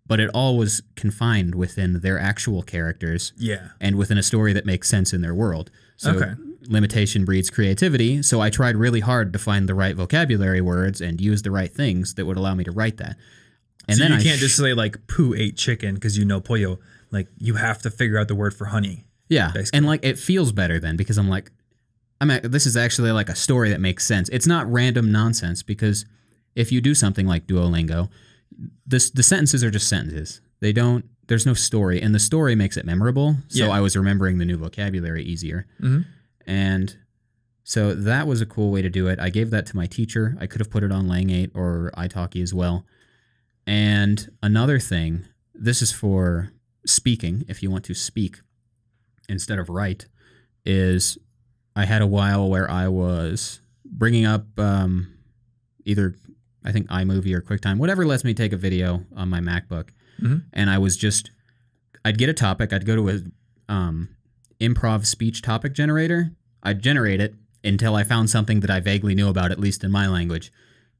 but it all was confined within their actual characters and within a story that makes sense in their world. So limitation breeds creativity, so I tried really hard to find the right vocabulary words and use the right things that would allow me to write that. And so then you can't just say like Pooh ate chicken because you know pollo. Like you have to figure out the word for honey. Yeah, basically. And like it feels better then because I'm like, this is actually like a story that makes sense. It's not random nonsense because if you do something like Duolingo, the sentences are just sentences. There's no story, and the story makes it memorable. So I was remembering the new vocabulary easier. And so that was a cool way to do it. I gave that to my teacher. I could have put it on Lang-8 or italki as well. And another thing, this is for speaking, if you want to speak instead of write, is I had a while where I was bringing up either, I think, iMovie or QuickTime, whatever lets me take a video on my MacBook. And I'd get a topic, I'd go to a improv speech topic generator, I'd generate it until I found something that I vaguely knew about, at least in my language.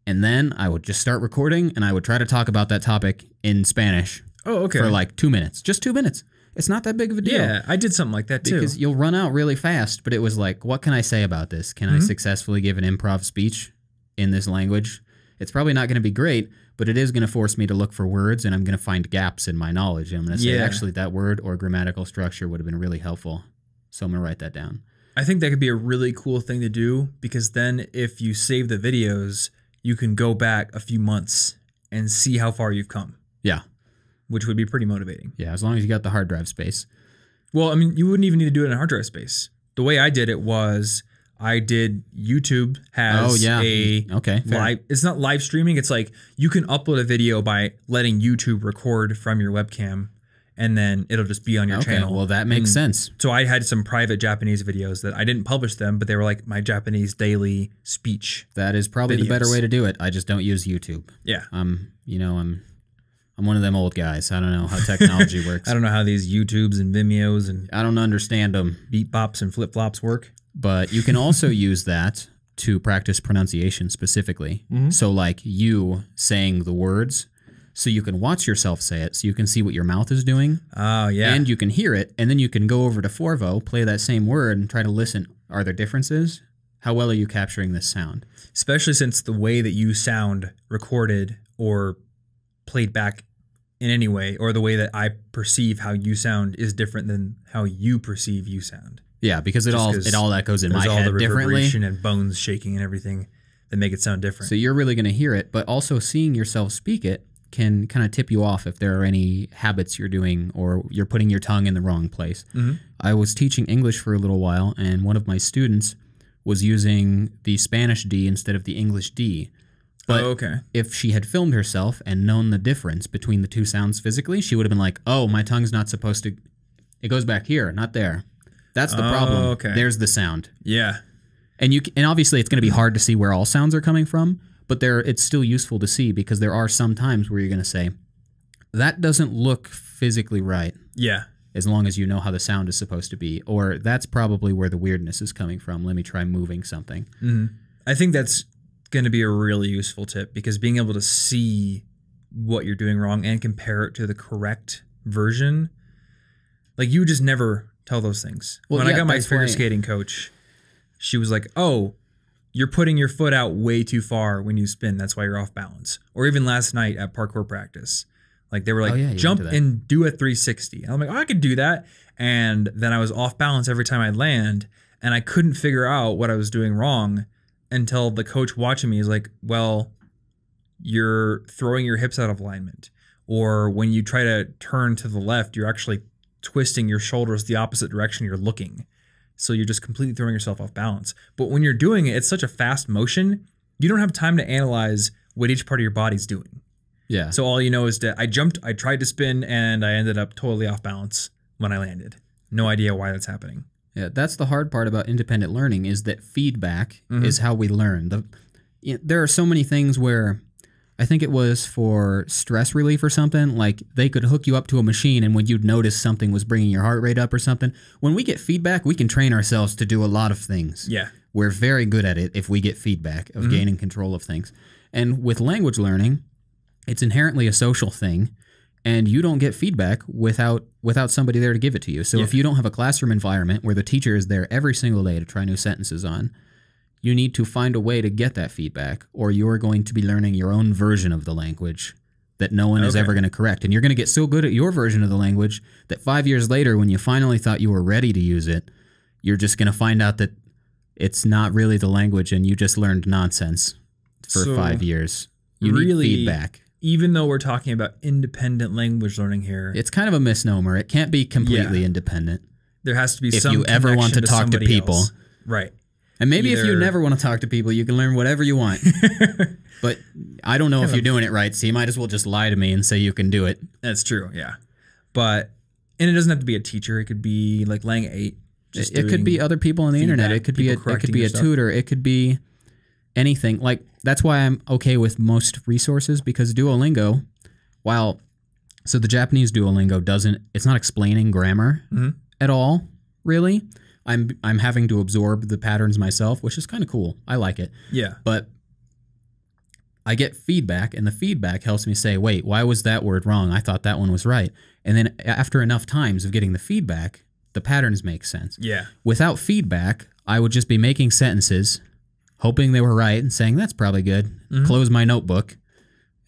And then I would just start recording and I would try to talk about that topic in Spanish for like 2 minutes. Just 2 minutes. It's not that big of a deal. Yeah, I did something like that too. Because you'll run out really fast, but it was like, what can I say about this? Can I successfully give an improv speech in this language? It's probably not going to be great, but it is going to force me to look for words and I'm going to find gaps in my knowledge. And I'm going to say, actually, that word or grammatical structure would have been really helpful. So I'm going to write that down. I think that could be a really cool thing to do, because then if you save the videos, you can go back a few months and see how far you've come. Yeah. Which would be pretty motivating. Yeah, as long as you got the hard drive space. Well, I mean, you wouldn't even need to do it in a hard drive space. The way I did it was YouTube has live. It's not live streaming. It's like you can upload a video by letting YouTube record from your webcam, and then it'll just be on your channel. Well, that makes sense. So I had some private Japanese videos that I didn't publish them, but they were like my Japanese daily speech. That is probably the better way to do it. I just don't use YouTube. Yeah. I'm one of them old guys. I don't know how technology works. I don't know how these YouTubes and Vimeos and I don't understand them. Beat bops and flip flops work. But you can also use that to practice pronunciation specifically. So like you saying the words, so you can watch yourself say it, so you can see what your mouth is doing. Oh, yeah. And you can hear it, and then you can go over to Forvo, play that same word, and try to listen. Are there differences? How well are you capturing this sound? Especially since the way that you sound recorded or played back in any way, or the way that I perceive how you sound is different than how you perceive you sound. Yeah, because it all that goes in my head all the differently. Reverberation and bones shaking and everything that make it sound different. So you're really going to hear it, but also seeing yourself speak it can kind of tip you off if there are any habits you're doing or you're putting your tongue in the wrong place. I was teaching English for a little while, and one of my students was using the Spanish D instead of the English D. But if she had filmed herself and known the difference between the two sounds physically, she would have been like, oh, my tongue's not supposed to... It goes back here, not there. That's the problem. There's the sound. Yeah. And obviously it's going to be hard to see where all sounds are coming from, but it's still useful to see, because there are some times where you're going to say, that doesn't look physically right. Yeah. As long as you know how the sound is supposed to be. Or that's probably where the weirdness is coming from. Let me try moving something. I think that's going to be a really useful tip, because being able to see what you're doing wrong and compare it to the correct version, like you just never tell those things. Well, when I got my figure skating coach, she was like, oh, you're putting your foot out way too far when you spin. That's why you're off balance. Or even last night at parkour practice, like they were like, jump and do a 360. And I'm like, oh, I could do that. And then I was off balance every time I land, and I couldn't figure out what I was doing wrong until the coach watching me is like, well, you're throwing your hips out of alignment. Or when you try to turn to the left, you're actually twisting your shoulders the opposite direction you're looking. So you're just completely throwing yourself off balance. But when you're doing it, it's such a fast motion, you don't have time to analyze what each part of your body's doing. Yeah. So all you know is that I jumped, I tried to spin, and I ended up totally off balance when I landed. No idea why that's happening. Yeah, that's the hard part about independent learning, is that feedback is how we learn. There are so many things where I think it was for stress relief or something, like they could hook you up to a machine, and when you'd notice something was bringing your heart rate up or something, when we get feedback, we can train ourselves to do a lot of things. Yeah. We're very good at it if we get feedback of gaining control of things. And with language learning, it's inherently a social thing, and you don't get feedback without somebody there to give it to you. So if you don't have a classroom environment where the teacher is there every single day to try new sentences on, you need to find a way to get that feedback, or you're going to be learning your own version of the language that no one is ever going to correct. And you're going to get so good at your version of the language that 5 years later, when you finally thought you were ready to use it, you're just going to find out that it's not really the language and you just learned nonsense for 5 years. You need feedback. Even though we're talking about independent language learning here, it's kind of a misnomer. It can't be completely independent. There has to be if some you ever want to talk to people. Else. Right. And maybe if you never want to talk to people, you can learn whatever you want. But I don't know if you're doing it right, so you might as well just lie to me and say you can do it. That's true, yeah. And it doesn't have to be a teacher. It could be like Lang 8. It could be other people on the internet. It could be a tutor. It could be anything. Like, that's why I'm okay with most resources, because Duolingo, so the Japanese Duolingo it's not explaining grammar at all, really. I'm having to absorb the patterns myself, which is kind of cool. I like it. Yeah. But I get feedback, and the feedback helps me say, wait, why was that word wrong? I thought that one was right. And then after enough times of getting the feedback, the patterns make sense. Yeah. Without feedback, I would just be making sentences, hoping they were right and saying, that's probably good. Close my notebook.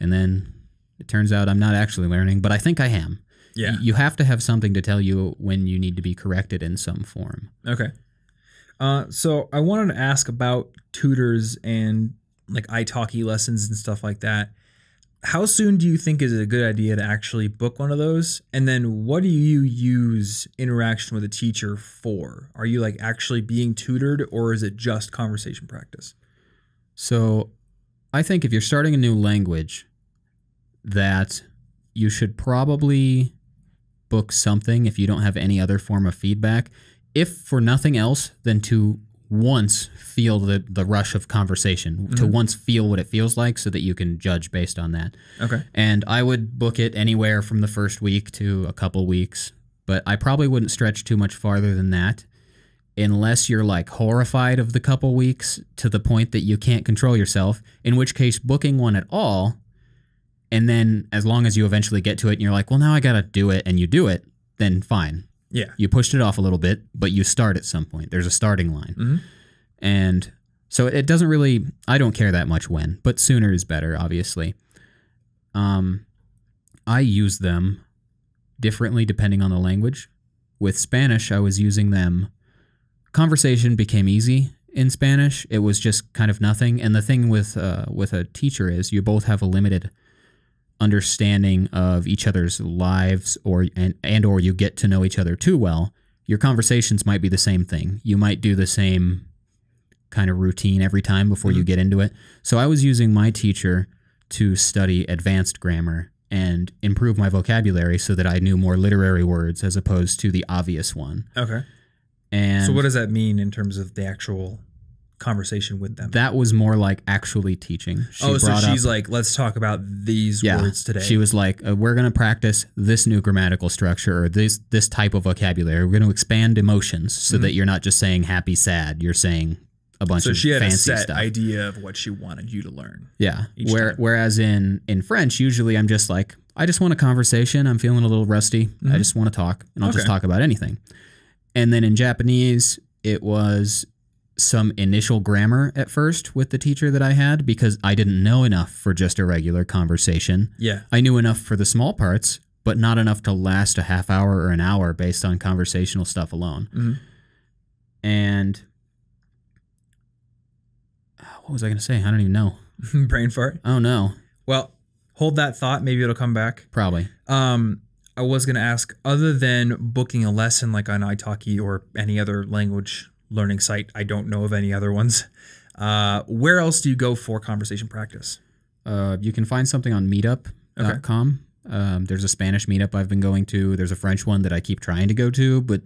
And then it turns out I'm not actually learning, but I think I am. Yeah. You have to have something to tell you when you need to be corrected in some form. Okay. So I wanted to ask about tutors and like italki lessons and stuff like that. How soon do you think is a good idea to actually book one of those? And then what do you use interaction with a teacher for? Are you like actually being tutored, or is it just conversation practice? So I think if you're starting a new language, that you should probably book something if you don't have any other form of feedback. If for nothing else, then to once feel the rush of conversation, to once feel what it feels like so that you can judge based on that. Okay. And I would book it anywhere from the first week to a couple weeks, but I probably wouldn't stretch too much farther than that unless you're like horrified of the couple weeks to the point that you can't control yourself, in which case booking one at all, and then as long as you eventually get to it and you're like, well, now I got to do it, and you do it, then fine. Yeah. You pushed it off a little bit, but you start at some point. There's a starting line. And so it doesn't really, I don't care that much when, but sooner is better, obviously. I use them differently depending on the language. With Spanish, I was using them. Conversation became easy in Spanish. It was just kind of nothing. And the thing with a teacher is you both have a limited understanding of each other's lives, or you get to know each other too well. Your conversations might be the same thing. You might do the same kind of routine every time before you get into it. So I was using my teacher to study advanced grammar and improve my vocabulary so that I knew more literary words as opposed to the obvious one. Okay. And so what does that mean in terms of the actual conversation with them? That was more like actually teaching. So she's like, let's talk about these words today. She was like, we're going to practice this new grammatical structure or this type of vocabulary. We're going to expand emotions so that you're not just saying happy, sad. You're saying a bunch of fancy stuff. So she had a set idea of what she wanted you to learn. Yeah. Whereas in French, usually I'm just like, I just want a conversation. I'm feeling a little rusty. I just want to talk, and I'll just talk about anything. And then in Japanese, it was some initial grammar at first with the teacher that I had, because I didn't know enough for just a regular conversation. Yeah. I knew enough for the small parts, but not enough to last a half hour or an hour based on conversational stuff alone. And what was I going to say? I don't even know. Brain fart? Oh, no. Well, hold that thought. Maybe it'll come back. Probably. I was going to ask, other than booking a lesson like on italki or any other language learning site, I don't know of any other ones, where else do you go for conversation practice? You can find something on meetup.com. There's a Spanish meetup I've been going to. There's a French one that I keep trying to go to, but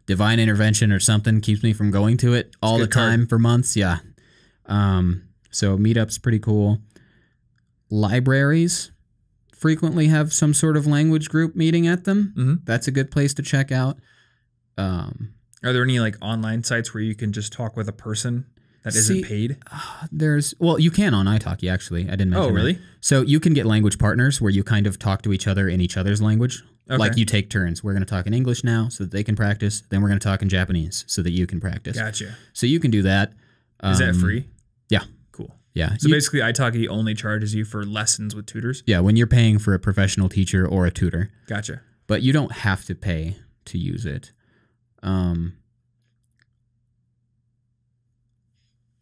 divine intervention or something keeps me from going to it all the time for months. Yeah. So meetup's pretty cool. Libraries frequently have some sort of language group meeting at them. That's a good place to check out. Are there any like online sites where you can just talk with a person that isn't paid? You can on italki, actually. I didn't mention that. Oh, really? So you can get language partners where you kind of talk to each other in each other's language. Okay. Like you take turns. We're going to talk in English now so that they can practice. Then we're going to talk in Japanese so that you can practice. Gotcha. So you can do that. Is that free? Yeah. Cool. Yeah. So basically italki only charges you for lessons with tutors? Yeah, when you're paying for a professional teacher or a tutor. Gotcha. But you don't have to pay to use it.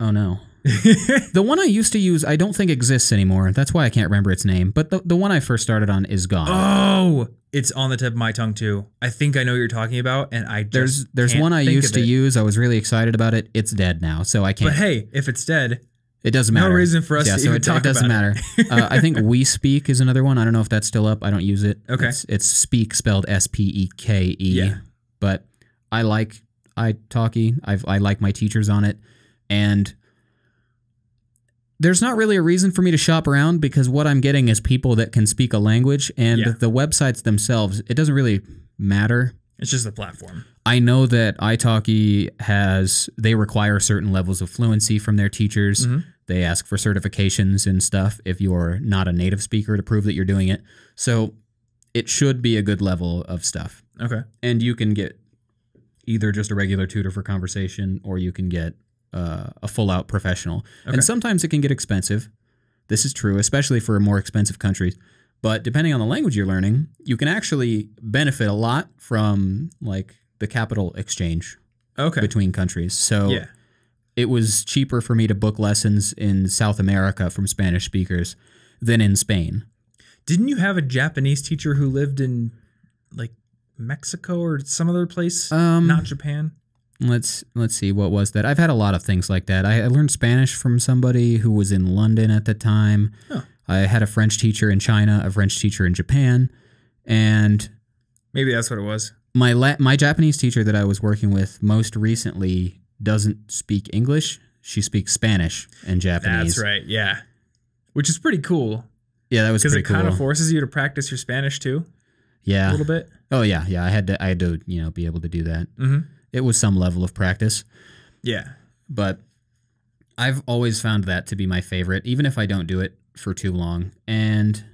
Oh, no. The one I used to use, I don't think exists anymore. That's why I can't remember its name. But the one I first started on is gone. Oh, it's on the tip of my tongue, too. I think I know what you're talking about, and I just There's one I used to use. I was really excited about it. It's dead now, so I can't. But hey, if it's dead, it doesn't matter. No reason for us to even talk about it. It doesn't matter. I think We Speak is another one. I don't know if that's still up. I don't use it. Okay. It's Speak spelled Speke. Yeah. But I like italki. I like my teachers on it. And there's not really a reason for me to shop around because what I'm getting is people that can speak a language, and the websites themselves, it doesn't really matter. It's just a platform. I know that italki they require certain levels of fluency from their teachers. They ask for certifications and stuff if you're not a native speaker to prove that you're doing it. So it should be a good level of stuff. Okay. And you can get either just a regular tutor for conversation, or you can get a full-out professional. Okay. And sometimes it can get expensive. This is true, especially for more expensive countries. But depending on the language you're learning, you can actually benefit a lot from like the capital exchange Okay. between countries. So Yeah. it was cheaper for me to book lessons in South America from Spanish speakers than in Spain. Didn't you have a Japanese teacher who lived in like Mexico or some other place? Not Japan? Let's see, what was that? I've had a lot of things like that. I learned Spanish from somebody who was in London at the time. Huh. I had a French teacher in China, a French teacher in Japan, and Maybe that's what it was. my Japanese teacher that I was working with most recently doesn't speak English. She speaks Spanish and Japanese. That's right. Yeah. Which is pretty cool. Yeah, that was Because pretty it cool. kind of forces you to practice your Spanish too. Yeah. A little bit. Oh yeah. I had to be able to do that. Mm-hmm. It was some level of practice. Yeah. But I've always found that to be my favorite, even if I don't do it for too long. And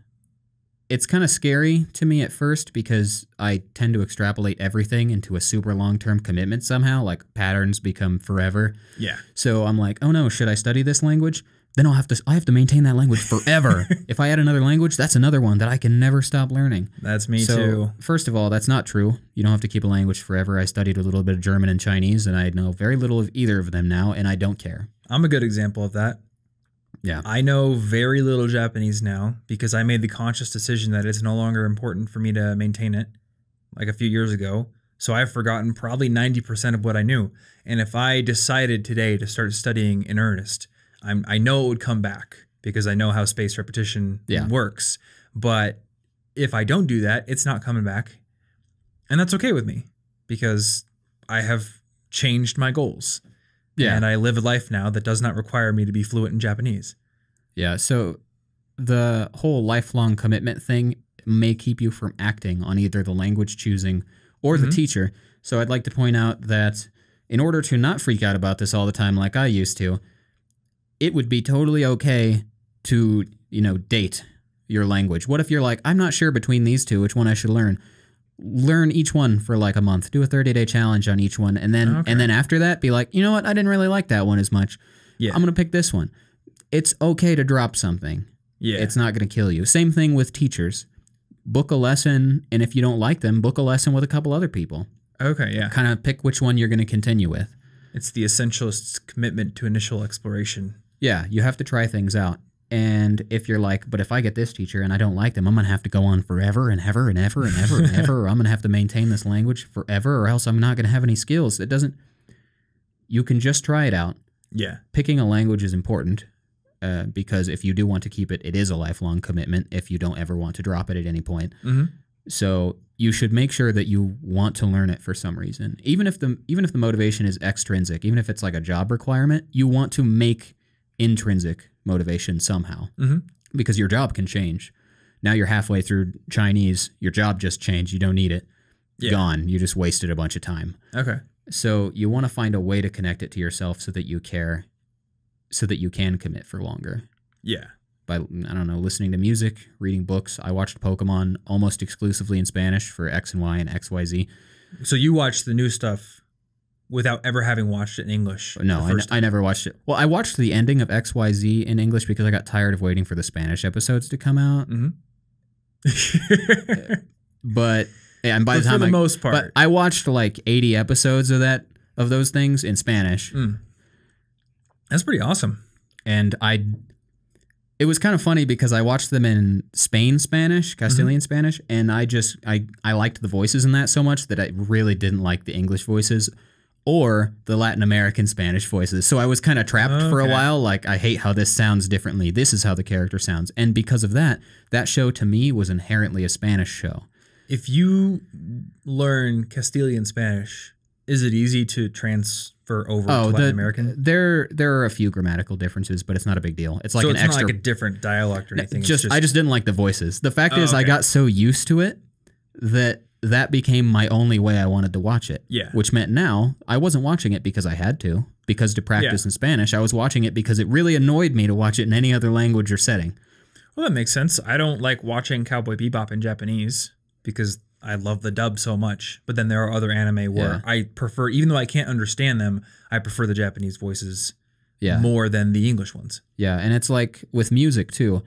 it's kind of scary to me at first because I tend to extrapolate everything into a super long-term commitment somehow, like patterns become forever. Yeah. So I'm like, oh no, should I study this language? Then I have to maintain that language forever. If I add another language, that's another one that I can never stop learning. That's me too. First of all, that's not true. You don't have to keep a language forever. I studied a little bit of German and Chinese, and I know very little of either of them now, and I don't care. I'm a good example of that. Yeah. I know very little Japanese now because I made the conscious decision that it's no longer important for me to maintain it like a few years ago. So I've forgotten probably 90% of what I knew. And if I decided today to start studying in earnest, I know it would come back because I know how spaced repetition works. But if I don't do that, it's not coming back. And that's okay with me because I have changed my goals. Yeah. And I live a life now that does not require me to be fluent in Japanese. Yeah. So the whole lifelong commitment thing may keep you from acting on either the language choosing or the teacher. So I'd like to point out that in order to not freak out about this all the time like I used to, it would be totally okay to, date your language. What if you're like, I'm not sure between these two, which one I should learn? Learn each one for like a month. Do a 30-day challenge on each one. And then after that, be like, you know what? I didn't really like that one as much. Yeah. I'm going to pick this one. It's okay to drop something. Yeah. It's not going to kill you. Same thing with teachers. Book a lesson, and if you don't like them, book a lesson with a couple other people. Okay, yeah. Kind of pick which one you're going to continue with. It's the essentialist's commitment to initial exploration. Yeah, you have to try things out. And if you're like, but if I get this teacher and I don't like them, I'm going to have to go on forever and ever and ever and ever and ever, or I'm going to have to maintain this language forever, or else I'm not going to have any skills. You can just try it out. Yeah. Picking a language is important because if you do want to keep it, it is a lifelong commitment if you don't ever want to drop it at any point. Mm-hmm. So you should make sure that you want to learn it for some reason. Even if the motivation is extrinsic, even if it's like a job requirement, you want to make intrinsic motivation somehow because your job can change. Now you're halfway through Chinese, your job just changed, you don't need it. Yeah. Gone. You just wasted a bunch of time. Okay. So you want to find a way to connect it to yourself so that you care, so that you can commit for longer. Yeah. By, I don't know, listening to music, reading books. I watched Pokemon almost exclusively in Spanish for X and Y and XYZ. So you watched the new stuff without ever having watched it in English? No, I never watched it. Well, I watched the ending of XYZ in English because I got tired of waiting for the Spanish episodes to come out. But and by the time for the most part, but I watched like 80 episodes of those things in Spanish. That's pretty awesome. And it was kind of funny because I watched them in Spanish, Castilian Spanish, and I liked the voices in that so much that I really didn't like the English voices or the Latin American Spanish voices. So I was kind of trapped for a while. Like, I hate how this sounds differently. This is how the character sounds. And because of that show to me was inherently a Spanish show. If you learn Castilian Spanish, is it easy to transfer over to Latin American? There are a few grammatical differences, but it's not a big deal. It's like so an it's extra. not like a different dialect or anything. I just didn't like the voices. The fact is, I got so used to it that became my only way I wanted to watch it. Yeah. Which meant now I wasn't watching it because I had to, because to practice in Spanish. I was watching it because it really annoyed me to watch it in any other language or setting. Well, that makes sense. I don't like watching Cowboy Bebop in Japanese because I love the dub so much. But then there are other anime where I prefer, even though I can't understand them, I prefer the Japanese voices more than the English ones. Yeah, and it's like with music too.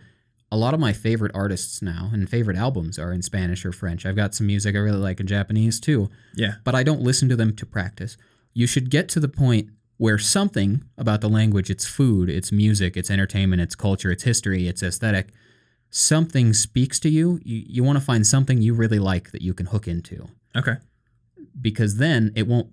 A lot of my favorite artists now and favorite albums are in Spanish or French. I've got some music I really like in Japanese too. Yeah. But I don't listen to them to practice. you should get to the point where something about the language, its food, its music, its entertainment, its culture, its history, its aesthetic, something speaks to you. You want to find something you really like that you can hook into. Okay. Because then it won't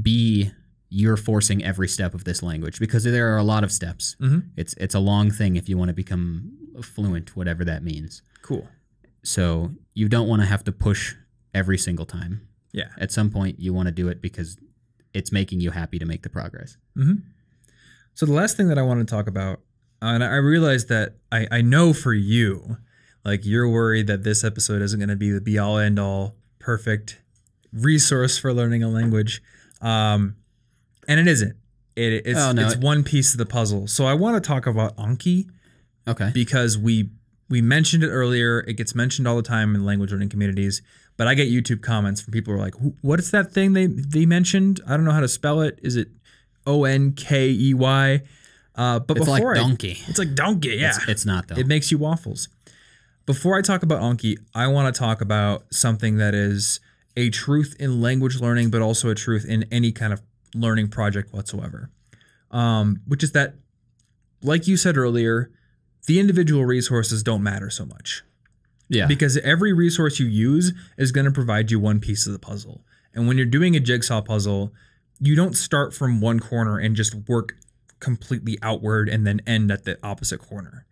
be you're forcing every step of this language, because there are a lot of steps. It's a long thing if you want to become fluent, whatever that means. Cool. So you don't want to have to push every single time. Yeah. At some point, you want to do it because it's making you happy to make the progress. So the last thing that I want to talk about, and I realized that I know for you, like you're worried that this episode isn't going to be the be all end all perfect resource for learning a language. And it isn't. It's one piece of the puzzle. So I want to talk about Anki. Okay. Because we mentioned it earlier. It gets mentioned all the time in language learning communities. But I get YouTube comments from people who are like, what is that thing they mentioned? I don't know how to spell it. Is it Onkey? But it's like donkey. It's like donkey, yeah. It's not, though. It makes you waffles. Before I talk about Anki, I want to talk about something that is a truth in language learning, but also a truth in any kind of learning project whatsoever. Which is that, like you said earlier, the individual resources don't matter so much. Yeah. Because every resource you use is going to provide you one piece of the puzzle. And when you're doing a jigsaw puzzle, you don't start from one corner and just work completely outward and then end at the opposite corner.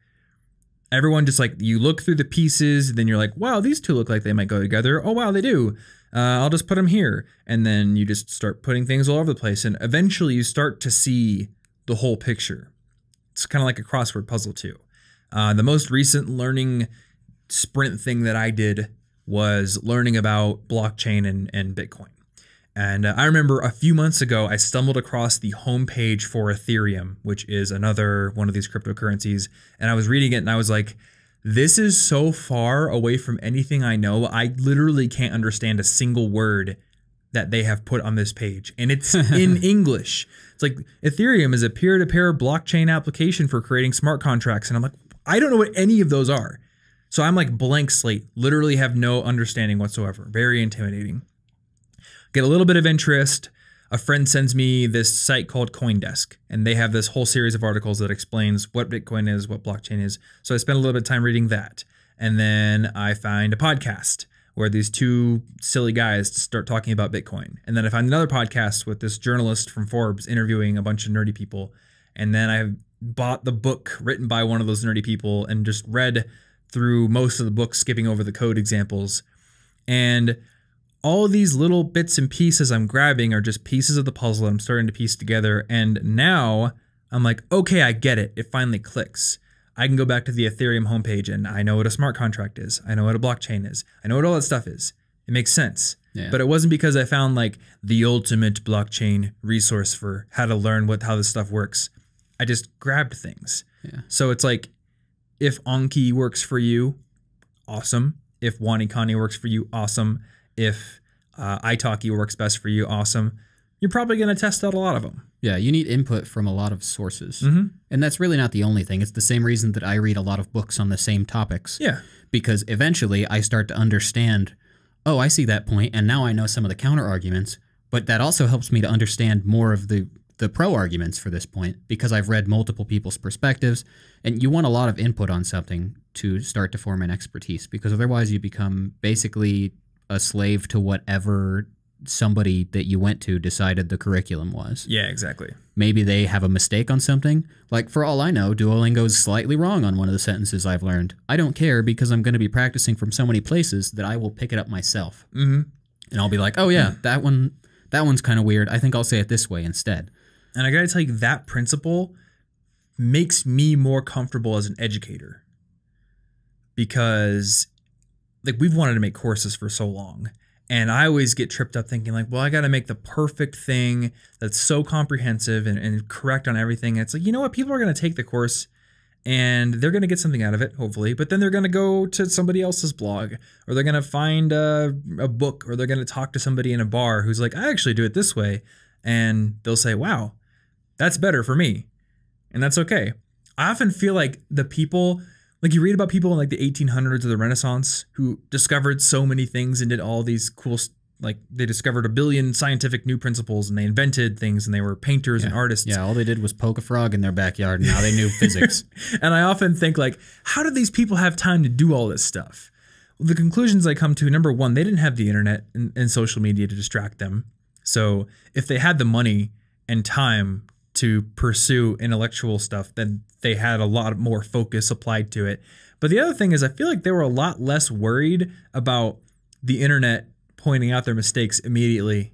Everyone just like, you look through the pieces, then you're like, wow, these two look like they might go together. Oh, wow, they do. I'll just put them here. And then you just start putting things all over the place. And eventually you start to see the whole picture. It's kind of like a crossword puzzle too. The most recent learning sprint thing that I did was learning about blockchain and Bitcoin. And I remember a few months ago, I stumbled across the homepage for Ethereum, which is another one of these cryptocurrencies. And I was reading it and I was like, this is so far away from anything I know. I literally can't understand a single word that they have put on this page. And it's in English. It's like Ethereum is a peer-to-peer blockchain application for creating smart contracts. And I'm like, I don't know what any of those are. So I'm like blank slate, literally have no understanding whatsoever. Very intimidating. Get a little bit of interest. A friend sends me this site called CoinDesk, and they have this whole series of articles that explains what Bitcoin is, what blockchain is. So I spent a little bit of time reading that. And then I find a podcast where these two silly guys start talking about Bitcoin. And then I find another podcast with this journalist from Forbes interviewing a bunch of nerdy people. And then I bought the book written by one of those nerdy people and just read through most of the book, skipping over the code examples. And all these little bits and pieces I'm grabbing are just pieces of the puzzle that I'm starting to piece together. And now I'm like, okay, I get it. It finally clicks. I can go back to the Ethereum homepage and I know what a smart contract is. I know what a blockchain is. I know what all that stuff is. It makes sense. Yeah. But it wasn't because I found like the ultimate blockchain resource for how to learn how this stuff works. I just grabbed things. Yeah. So it's like, if Anki works for you, awesome. If WaniKani works for you, awesome. If Italki works best for you, awesome. You're probably going to test out a lot of them. Yeah, you need input from a lot of sources. Mm-hmm. And that's really not the only thing. It's the same reason that I read a lot of books on the same topics. Yeah. Because eventually I start to understand, oh, I see that point, and now I know some of the counter arguments. But that also helps me to understand more of the pro arguments for this point, because I've read multiple people's perspectives. And you want a lot of input on something to start to form an expertise, because otherwise you become basically a slave to whatever somebody that you went to decided the curriculum was. Yeah, exactly. Maybe they have a mistake on something. Like, for all I know, Duolingo's slightly wrong on one of the sentences I've learned. I don't care, because I'm going to be practicing from so many places that I will pick it up myself. Mm-hmm. And I'll be like, oh yeah, that one's kind of weird. I think I'll say it this way instead. And I got to tell you, that principle makes me more comfortable as an educator, because like we've wanted to make courses for so long, and I always get tripped up thinking like, well, I got to make the perfect thing that's so comprehensive and correct on everything. And it's like, you know what? People are going to take the course and they're going to get something out of it, hopefully, but then they're going to go to somebody else's blog, or they're going to find a book, or they're going to talk to somebody in a bar who's like, I actually do it this way. And they'll say, wow, that's better for me. And that's okay. I often feel like the people, like you read about people in like the 1800s or the Renaissance who discovered so many things and did all these cool like they discovered a billion scientific new principles and they invented things and they were painters and artists. Yeah, all they did was poke a frog in their backyard and now they knew physics. And I often think like, how did these people have time to do all this stuff? Well, the conclusions I come to, number one, they didn't have the internet and social media to distract them. So if they had the money and time to pursue intellectual stuff, then they had a lot more focus applied to it. But the other thing is I feel like they were a lot less worried about the internet pointing out their mistakes immediately,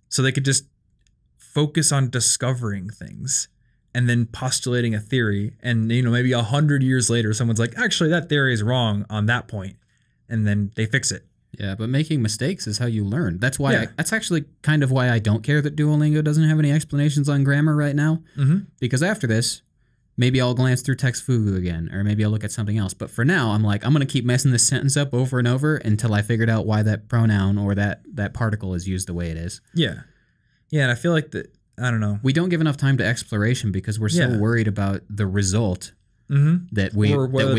so they could just focus on discovering things and then postulating a theory. And, you know, maybe 100 years later, someone's like, actually, that theory is wrong on that point. And then they fix it. Yeah, but making mistakes is how you learn. That's why that's actually kind of why I don't care that Duolingo doesn't have any explanations on grammar right now. Because after this, maybe I'll glance through text fugu again, or maybe I'll look at something else. But for now, I'm like, I'm going to keep messing this sentence up over and over until I figured out why that pronoun or that particle is used the way it is. Yeah. Yeah, and I feel like that, I don't know. We don't give enough time to exploration because we're so worried about the result that we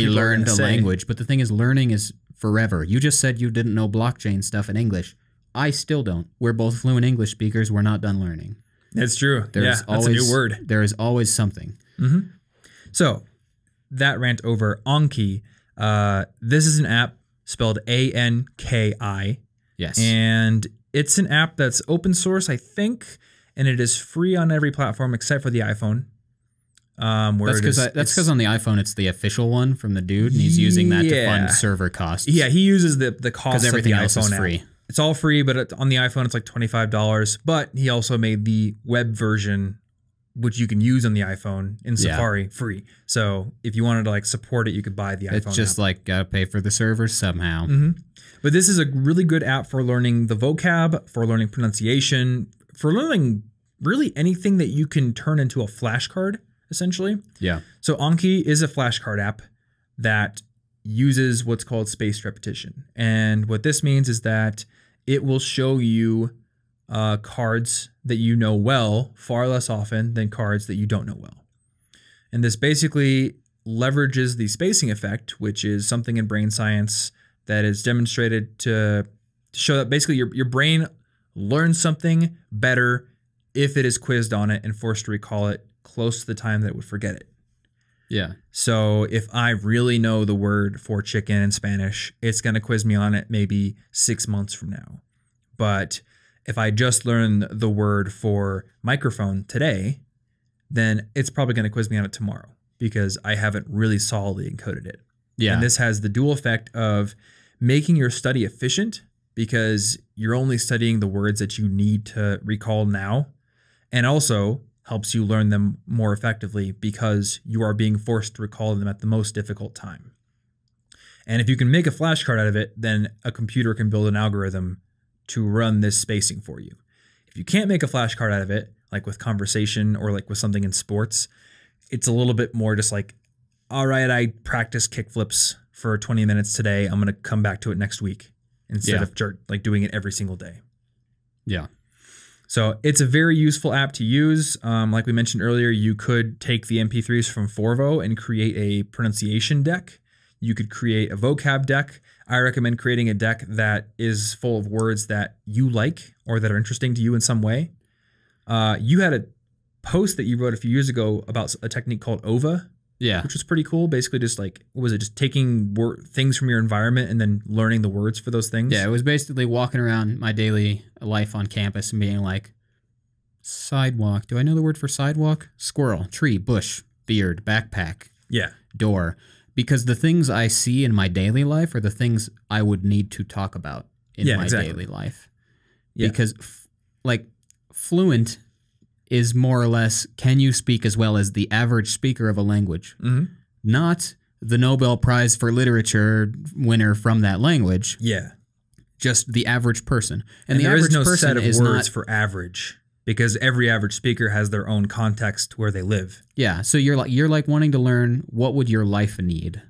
learned a language. But the thing is, learning is forever. You just said you didn't know blockchain stuff in English. I still don't. We're both fluent English speakers. We're not done learning. That's true. That's a new word. There is always something. So that rant over Anki. This is an app spelled Anki. Yes. And it's an app that's open source, I think, and it is free on every platform except for the iPhone. That's because on the iPhone it's the official one from the dude, and he's using that to fund server costs. Yeah, he uses the cost of the else iPhone is free. app. It's all free, but on the iPhone it's like $25. But he also made the web version, which you can use on the iPhone in Safari, free. So if you wanted to like support it, you could buy the iPhone. It's just app. like gotta pay for the server somehow. But this is a really good app for learning the vocab, for learning pronunciation, for learning really anything that you can turn into a flashcard, essentially. Yeah. So Anki is a flashcard app that uses what's called spaced repetition. And what this means is that it will show you cards that you know well far less often than cards that you don't know well. And this basically leverages the spacing effect, which is something in brain science that is demonstrated to show that basically your brain learns something better if it is quizzed on it and forced to recall it close to the time that it would forget it. Yeah. So if I really know the word for chicken in Spanish, it's going to quiz me on it maybe 6 months from now. But if I just learn the word for microphone today, then it's probably going to quiz me on it tomorrow because I haven't really solidly encoded it. Yeah. And this has the dual effect of making your study efficient because you're only studying the words that you need to recall now, and also helps you learn them more effectively because you are being forced to recall them at the most difficult time. And if you can make a flashcard out of it, then a computer can build an algorithm to run this spacing for you. If you can't make a flashcard out of it, like with conversation or like with something in sports, it's a little bit more just like, all right, I practiced kickflips for 20 minutes today. I'm going to come back to it next week instead of like doing it every single day. Yeah. So it's a very useful app to use. Like we mentioned earlier, you could take the MP3s from Forvo and create a pronunciation deck. You could create a vocab deck. I recommend creating a deck that is full of words that you like or that are interesting to you in some way. You had a post that you wrote a few years ago about a technique called OVA. Yeah. Which was pretty cool. Basically just like, what was it? Just taking things from your environment and then learning the words for those things? Yeah, it was basically walking around my daily life on campus and being like, sidewalk. Do I know the word for sidewalk? Squirrel, tree, bush, beard, backpack. Yeah. Door. Because the things I see in my daily life are the things I would need to talk about in my daily life. Yeah. Because like fluent is more or less, can you speak as well as the average speaker of a language? Not the Nobel Prize for Literature winner from that language. Yeah. Just the average person. And the there average is no person set of is words not, for average because every average speaker has their own context where they live. Yeah. So you're like wanting to learn what would your life need.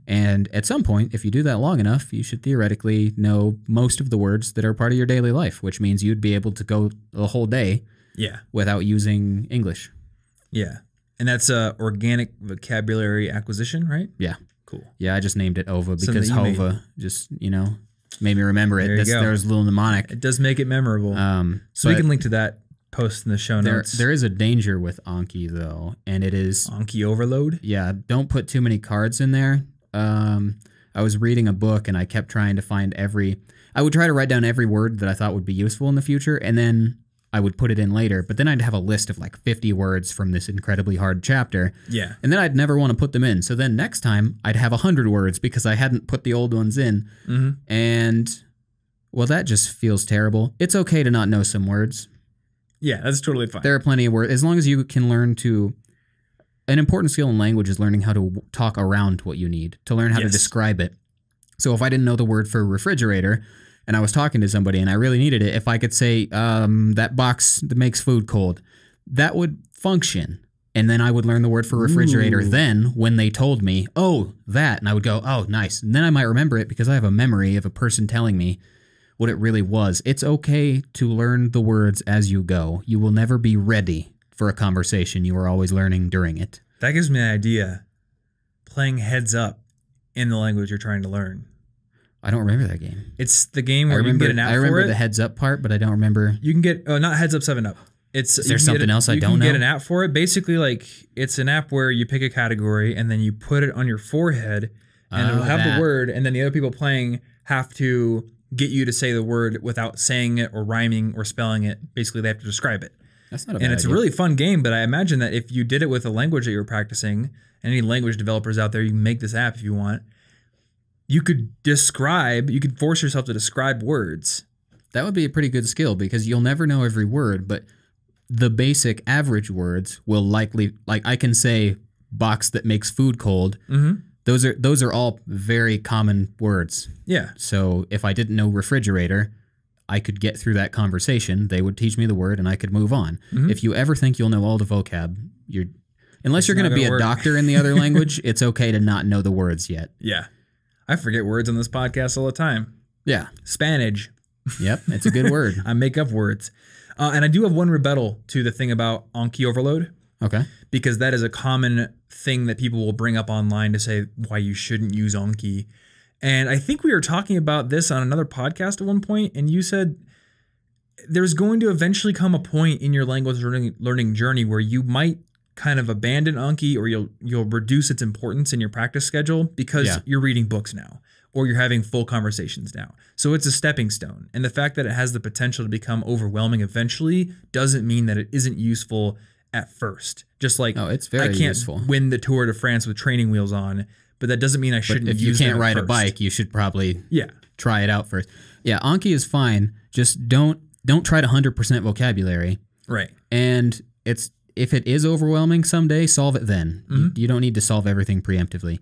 And at some point, if you do that long enough, you should theoretically know most of the words that are part of your daily life, which means you'd be able to go the whole day without using English. Yeah. And that's organic vocabulary acquisition, right? Yeah. Cool. Yeah, I just named it OVA because HOVA just, Made me remember it. There you go. There's a little mnemonic. It does make it memorable. So we can link to that post in the show notes. There is a danger with Anki, though, and it is... Anki overload? Yeah, don't put too many cards in there. I was reading a book, and I kept trying to find I would try to write down every word that I thought would be useful in the future, and then I would put it in later. But then I'd have a list of like 50 words from this incredibly hard chapter. Yeah. And then I'd never want to put them in. So then next time, I'd have 100 words because I hadn't put the old ones in. Mm-hmm. And, well, that just feels terrible. It's okay to not know some words. Yeah, that's totally fine. There are plenty of words. As long as you can learn to... An important skill in language is learning how to talk around what you need, to learn how to describe it. So if I didn't know the word for refrigerator and I was talking to somebody and I really needed it, if I could say, that box that makes food cold, that would function. And then I would learn the word for refrigerator then when they told me, oh, that. And I would go, oh, nice. And then I might remember it because I have a memory of a person telling me what it really was. It's okay to learn the words as you go. You will never be ready for a conversation. You are always learning during it. That gives me an idea. Playing heads up in the language you're trying to learn. I don't remember that game. It's the game where you can get an app for it. I remember the heads up part, but I don't remember. You can get, not heads up, 7-Up. Is there something else I don't know? You can get an app for it. Basically, like, it's an app where you pick a category and then you put it on your forehead and it'll have the word, and then the other people playing have to get you to say the word without saying it or rhyming or spelling it. Basically, they have to describe it. That's not a bad And it's idea. a really fun game, but I imagine that if you did it with a language that you were practicing, and any language developers out there, you can make this app if you want, you could force yourself to describe words. That would be a pretty good skill because you'll never know every word, but the basic average words will likely, like I can say box that makes food cold. Mm-hmm. Those are all very common words. Yeah. So if I didn't know refrigerator, I could get through that conversation. They would teach me the word and I could move on. Mm-hmm. If you ever think you'll know all the vocab, unless you're going to be a doctor in the other language, it's okay to not know the words yet. Yeah. I forget words on this podcast all the time. Yeah. Spanish. Yep. It's a good word. I make up words. And I do have one rebuttal to the thing about Anki overload. Okay. Because that is a common thing that people will bring up online to say why you shouldn't use Anki. And I think we were talking about this on another podcast at one point, and you said there's going to eventually come a point in your language learning journey where you might kind of abandon Anki, or you'll reduce its importance in your practice schedule because you're reading books now, or you're having full conversations now. So it's a stepping stone. And the fact that it has the potential to become overwhelming eventually doesn't mean that it isn't useful at first. Just like it's very I can't useful. win the Tour de France with training wheels on, but that doesn't mean I shouldn't use them. If you can't ride first. a bike, you should probably try it out first. Yeah, Anki is fine. Just don't try to 100% vocabulary. Right. And if it is overwhelming someday, solve it then. Mm-hmm. You don't need to solve everything preemptively.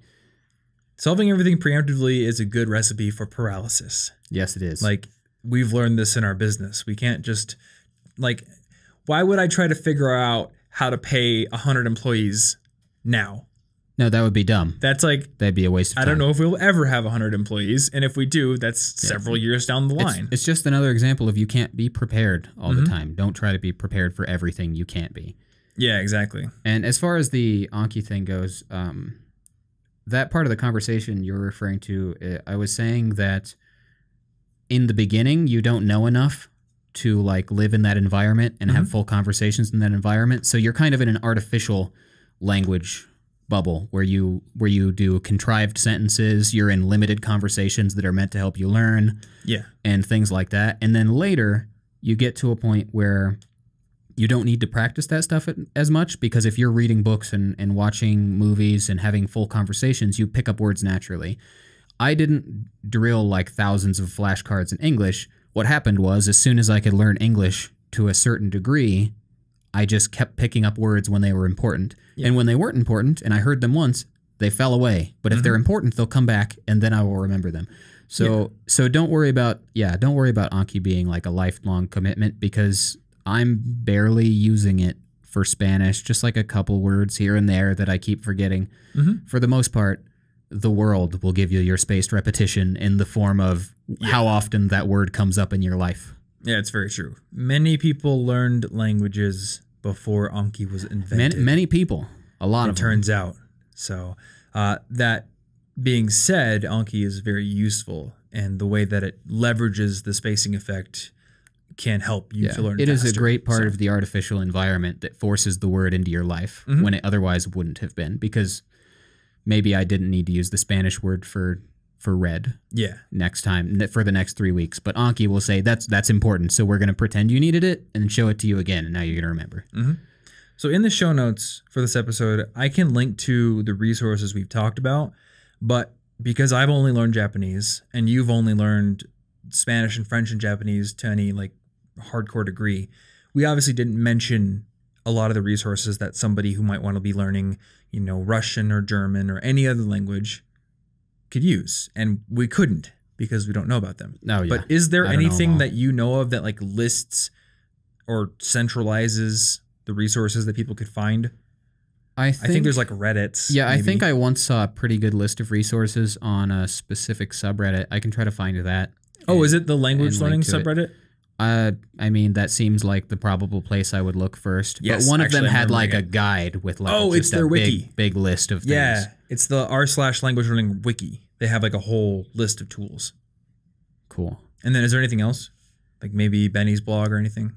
Solving everything preemptively is a good recipe for paralysis. Yes, it is. Like, we've learned this in our business. We can't just, like, why would I try to figure out how to pay 100 employees now? No, that would be dumb. That's like... That'd be a waste of time. I don't know if we'll ever have 100 employees. And if we do, that's several years down the line. It's just another example of you can't be prepared all the time. Don't try to be prepared for everything you can't be. Yeah, exactly. And as far as the Anki thing goes, that part of the conversation you're referring to, I was saying that in the beginning, you don't know enough to like live in that environment and have full conversations in that environment. So you're kind of in an artificial language bubble where you do contrived sentences. You're in limited conversations that are meant to help you learn. Yeah. And things like that. And then later you get to a point where you don't need to practice that stuff as much, because if you're reading books and watching movies and having full conversations, you pick up words naturally. I didn't drill like thousands of flashcards in English. What happened was, as soon as I could learn English to a certain degree, I just kept picking up words when they were important. Yeah. And when they weren't important and I heard them once, they fell away. But if they're important, they'll come back and then I will remember them. So don't worry about Anki being like a lifelong commitment, because I'm barely using it for Spanish, just like a couple words here and there that I keep forgetting. For the most part, the world will give you your spaced repetition in the form of how often that word comes up in your life. Yeah, it's very true. Many people learned languages before Anki was invented. Many people. A lot of them. It turns out. So that being said, Anki is very useful and the way that it leverages the spacing effect can help you to learn It faster. is a great part of the artificial environment that forces the word into your life when it otherwise wouldn't have been, because maybe I didn't need to use the Spanish word for red next time for the next 3 weeks, but Anki will say that's important, so we're going to pretend you needed it and show it to you again, and now you're going to remember. So in the show notes for this episode, I can link to the resources we've talked about, but because I've only learned Japanese and you've only learned Spanish and French and Japanese to any like hardcore degree, we obviously didn't mention a lot of the resources that somebody who might want to be learning, Russian or German or any other language could use. And we couldn't because we don't know about them. Oh, yeah. But is there anything that you know of that like lists or centralizes the resources that people could find? I think there's like Reddits. Yeah, maybe. I think I once saw a pretty good list of resources on a specific subreddit. I can try to find that. Oh, is it the language learning subreddit? I mean, that seems like the probable place I would look first. Yes, but one of them had like a guide with like it's their wiki. Big list of things. Yeah, it's the r/language learning wiki. They have like a whole list of tools. Cool. And then is there anything else? Like maybe Benny's blog or anything?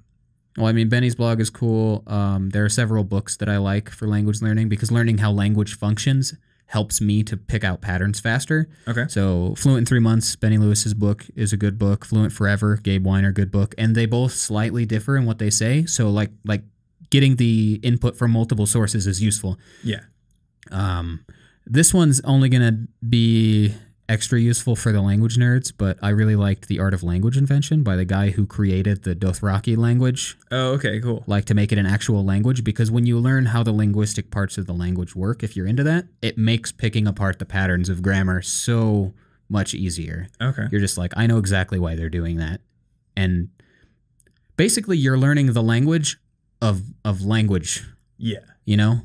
Well, I mean, Benny's blog is cool. There are several books that I like for language learning because learning how language functions helps me to pick out patterns faster. Okay. So Fluent in 3 Months, Benny Lewis's book, is a good book. Fluent Forever, Gabe Weiner, good book. And they both slightly differ in what they say. So like getting the input from multiple sources is useful. Yeah. This one's only going to be extra useful for the language nerds, but I really liked The Art of Language Invention by the guy who created the Dothraki language. Oh, okay, cool. Like to make it an actual language, because when you learn how the linguistic parts of the language work, if you're into that, it makes picking apart the patterns of grammar so much easier. Okay. You're just like, I know exactly why they're doing that. And basically you're learning the language of language. Yeah.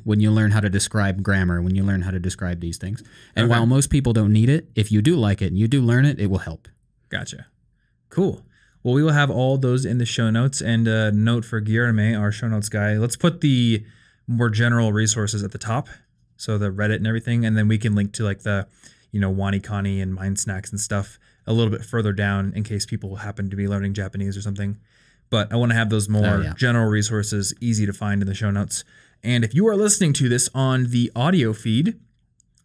When you learn how to describe grammar, when you learn how to describe these things. And while most people don't need it, if you do like it and you do learn it, it will help. Gotcha. Cool. Well, we will have all those in the show notes. And a note for Guillerme, our show notes guy, let's put the more general resources at the top. So the Reddit and everything. And then we can link to like the, WaniKani and Mind Snacks and stuff a little bit further down in case people happen to be learning Japanese or something. But I want to have those more general resources easy to find in the show notes. And if you are listening to this on the audio feed,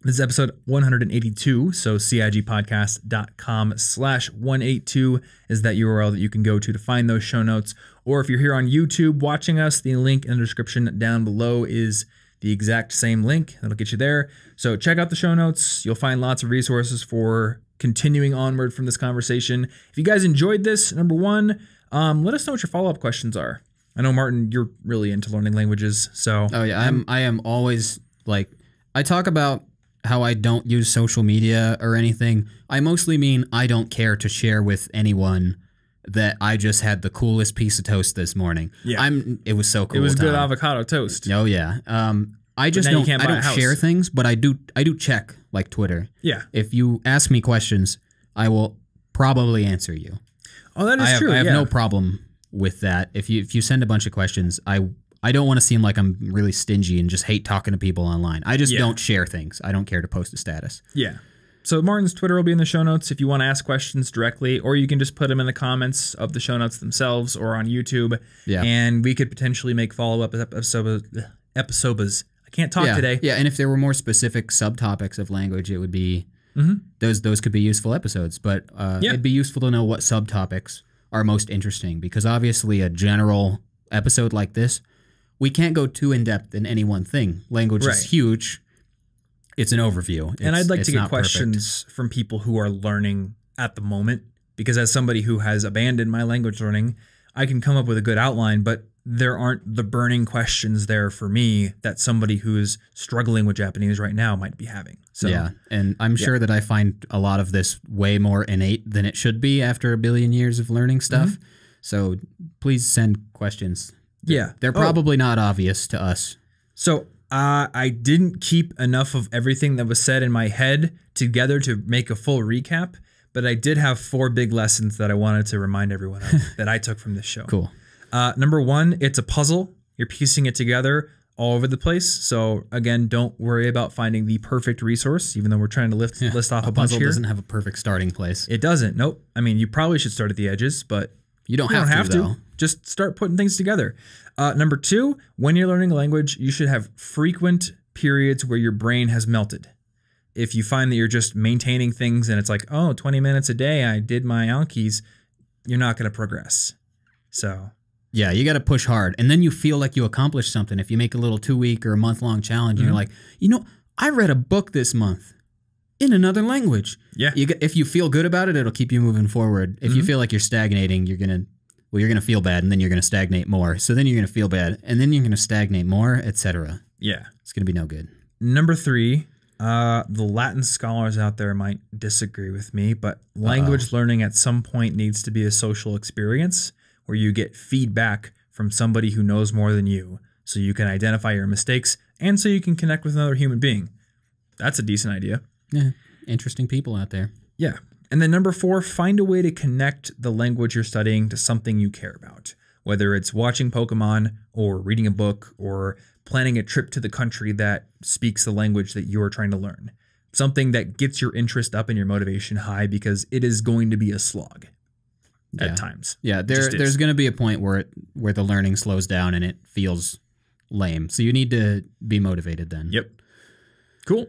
this is episode 182. So cigpodcast.com/182 is that URL that you can go to find those show notes. Or if you're here on YouTube watching us, the link in the description down below is the exact same link. That'll get you there. So check out the show notes. You'll find lots of resources for continuing onward from this conversation. If you guys enjoyed this, number one, let us know what your follow-up questions are. I know, Martin, you're really into learning languages, so... Oh, yeah, I am always, like... I talk about how I don't use social media or anything. I mostly mean I don't care to share with anyone that I just had the coolest piece of toast this morning. Yeah. It was so cool. It was good avocado toast. Oh, yeah. I just don't share things, but I do check, like Twitter. Yeah. If you ask me questions, I will probably answer you. Oh, that is true. I have no problem with that. If you send a bunch of questions, I don't want to seem like I'm really stingy and just hate talking to people online. I just don't share things. I don't care to post a status. Yeah. So Martin's Twitter will be in the show notes if you want to ask questions directly, or you can just put them in the comments of the show notes themselves or on YouTube. Yeah. And we could potentially make follow-up episodes. I can't talk today. Yeah, and if there were more specific subtopics of language, it would be those could be useful episodes. But it'd be useful to know what subtopics are most interesting, because obviously a general episode like this, we can't go too in-depth in any one thing. Language is huge. It's an overview. And I'd like to get questions from people who are learning at the moment, because as somebody who has abandoned my language learning, I can come up with a good outline, but there aren't the burning questions there for me that somebody who's struggling with Japanese right now might be having. So, yeah, and I'm sure that I find a lot of this way more innate than it should be after a billion years of learning stuff. So please send questions. They're probably not obvious to us. So I didn't keep enough of everything that was said in my head together to make a full recap, but I did have 4 big lessons that I wanted to remind everyone of that I took from this show. Cool. Number 1, it's a puzzle. You're piecing it together. all over the place. So again, don't worry about finding the perfect resource, even though we're trying to list off a bunch puzzle here. Doesn't have a perfect starting place. It doesn't. Nope. I mean, you probably should start at the edges, but you don't have to, though. Just start putting things together. Number 2, when you're learning a language, you should have frequent periods where your brain has melted. If you find that you're just maintaining things and it's like, oh, 20 minutes a day, I did my Ankis, you're not going to progress. So yeah, you got to push hard. And then you feel like you accomplished something. If you make a little 2-week or a month-long challenge, and you're like, I read a book this month in another language. Yeah. If you feel good about it, it'll keep you moving forward. If you feel like you're stagnating, you're going to feel bad, and then you're going to stagnate more. So then you're going to feel bad, and then you're going to stagnate more, etc. Yeah. It's going to be no good. Number 3, the Latin scholars out there might disagree with me, but language learning at some point needs to be a social experience where you get feedback from somebody who knows more than you, so you can identify your mistakes and so you can connect with another human being. That's a decent idea. Yeah, interesting people out there. Yeah. And then number 4, find a way to connect the language you're studying to something you care about, whether it's watching Pokemon or reading a book or planning a trip to the country that speaks the language that you're trying to learn. Something that gets your interest up and your motivation high, because it is going to be a slog. At times. Yeah, there's going to be a point where the learning slows down and it feels lame. So you need to be motivated then. Yep. Cool.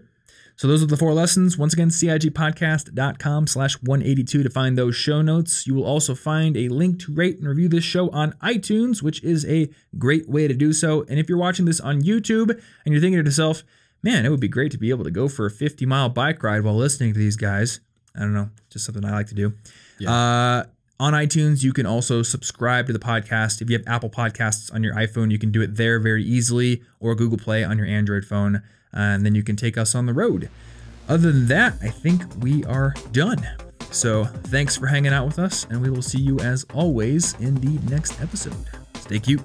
So those are the 4 lessons. Once again, cigpodcast.com/182 to find those show notes. You will also find a link to rate and review this show on iTunes, which is a great way to do so. And if you're watching this on YouTube and you're thinking to yourself, man, it would be great to be able to go for a 50-mile bike ride while listening to these guys. I don't know, just something I like to do. Yeah. On iTunes, you can also subscribe to the podcast. If you have Apple Podcasts on your iPhone, you can do it there very easily, or Google Play on your Android phone, and then you can take us on the road. Other than that, I think we are done. So thanks for hanging out with us, and we will see you as always in the next episode. Stay cute.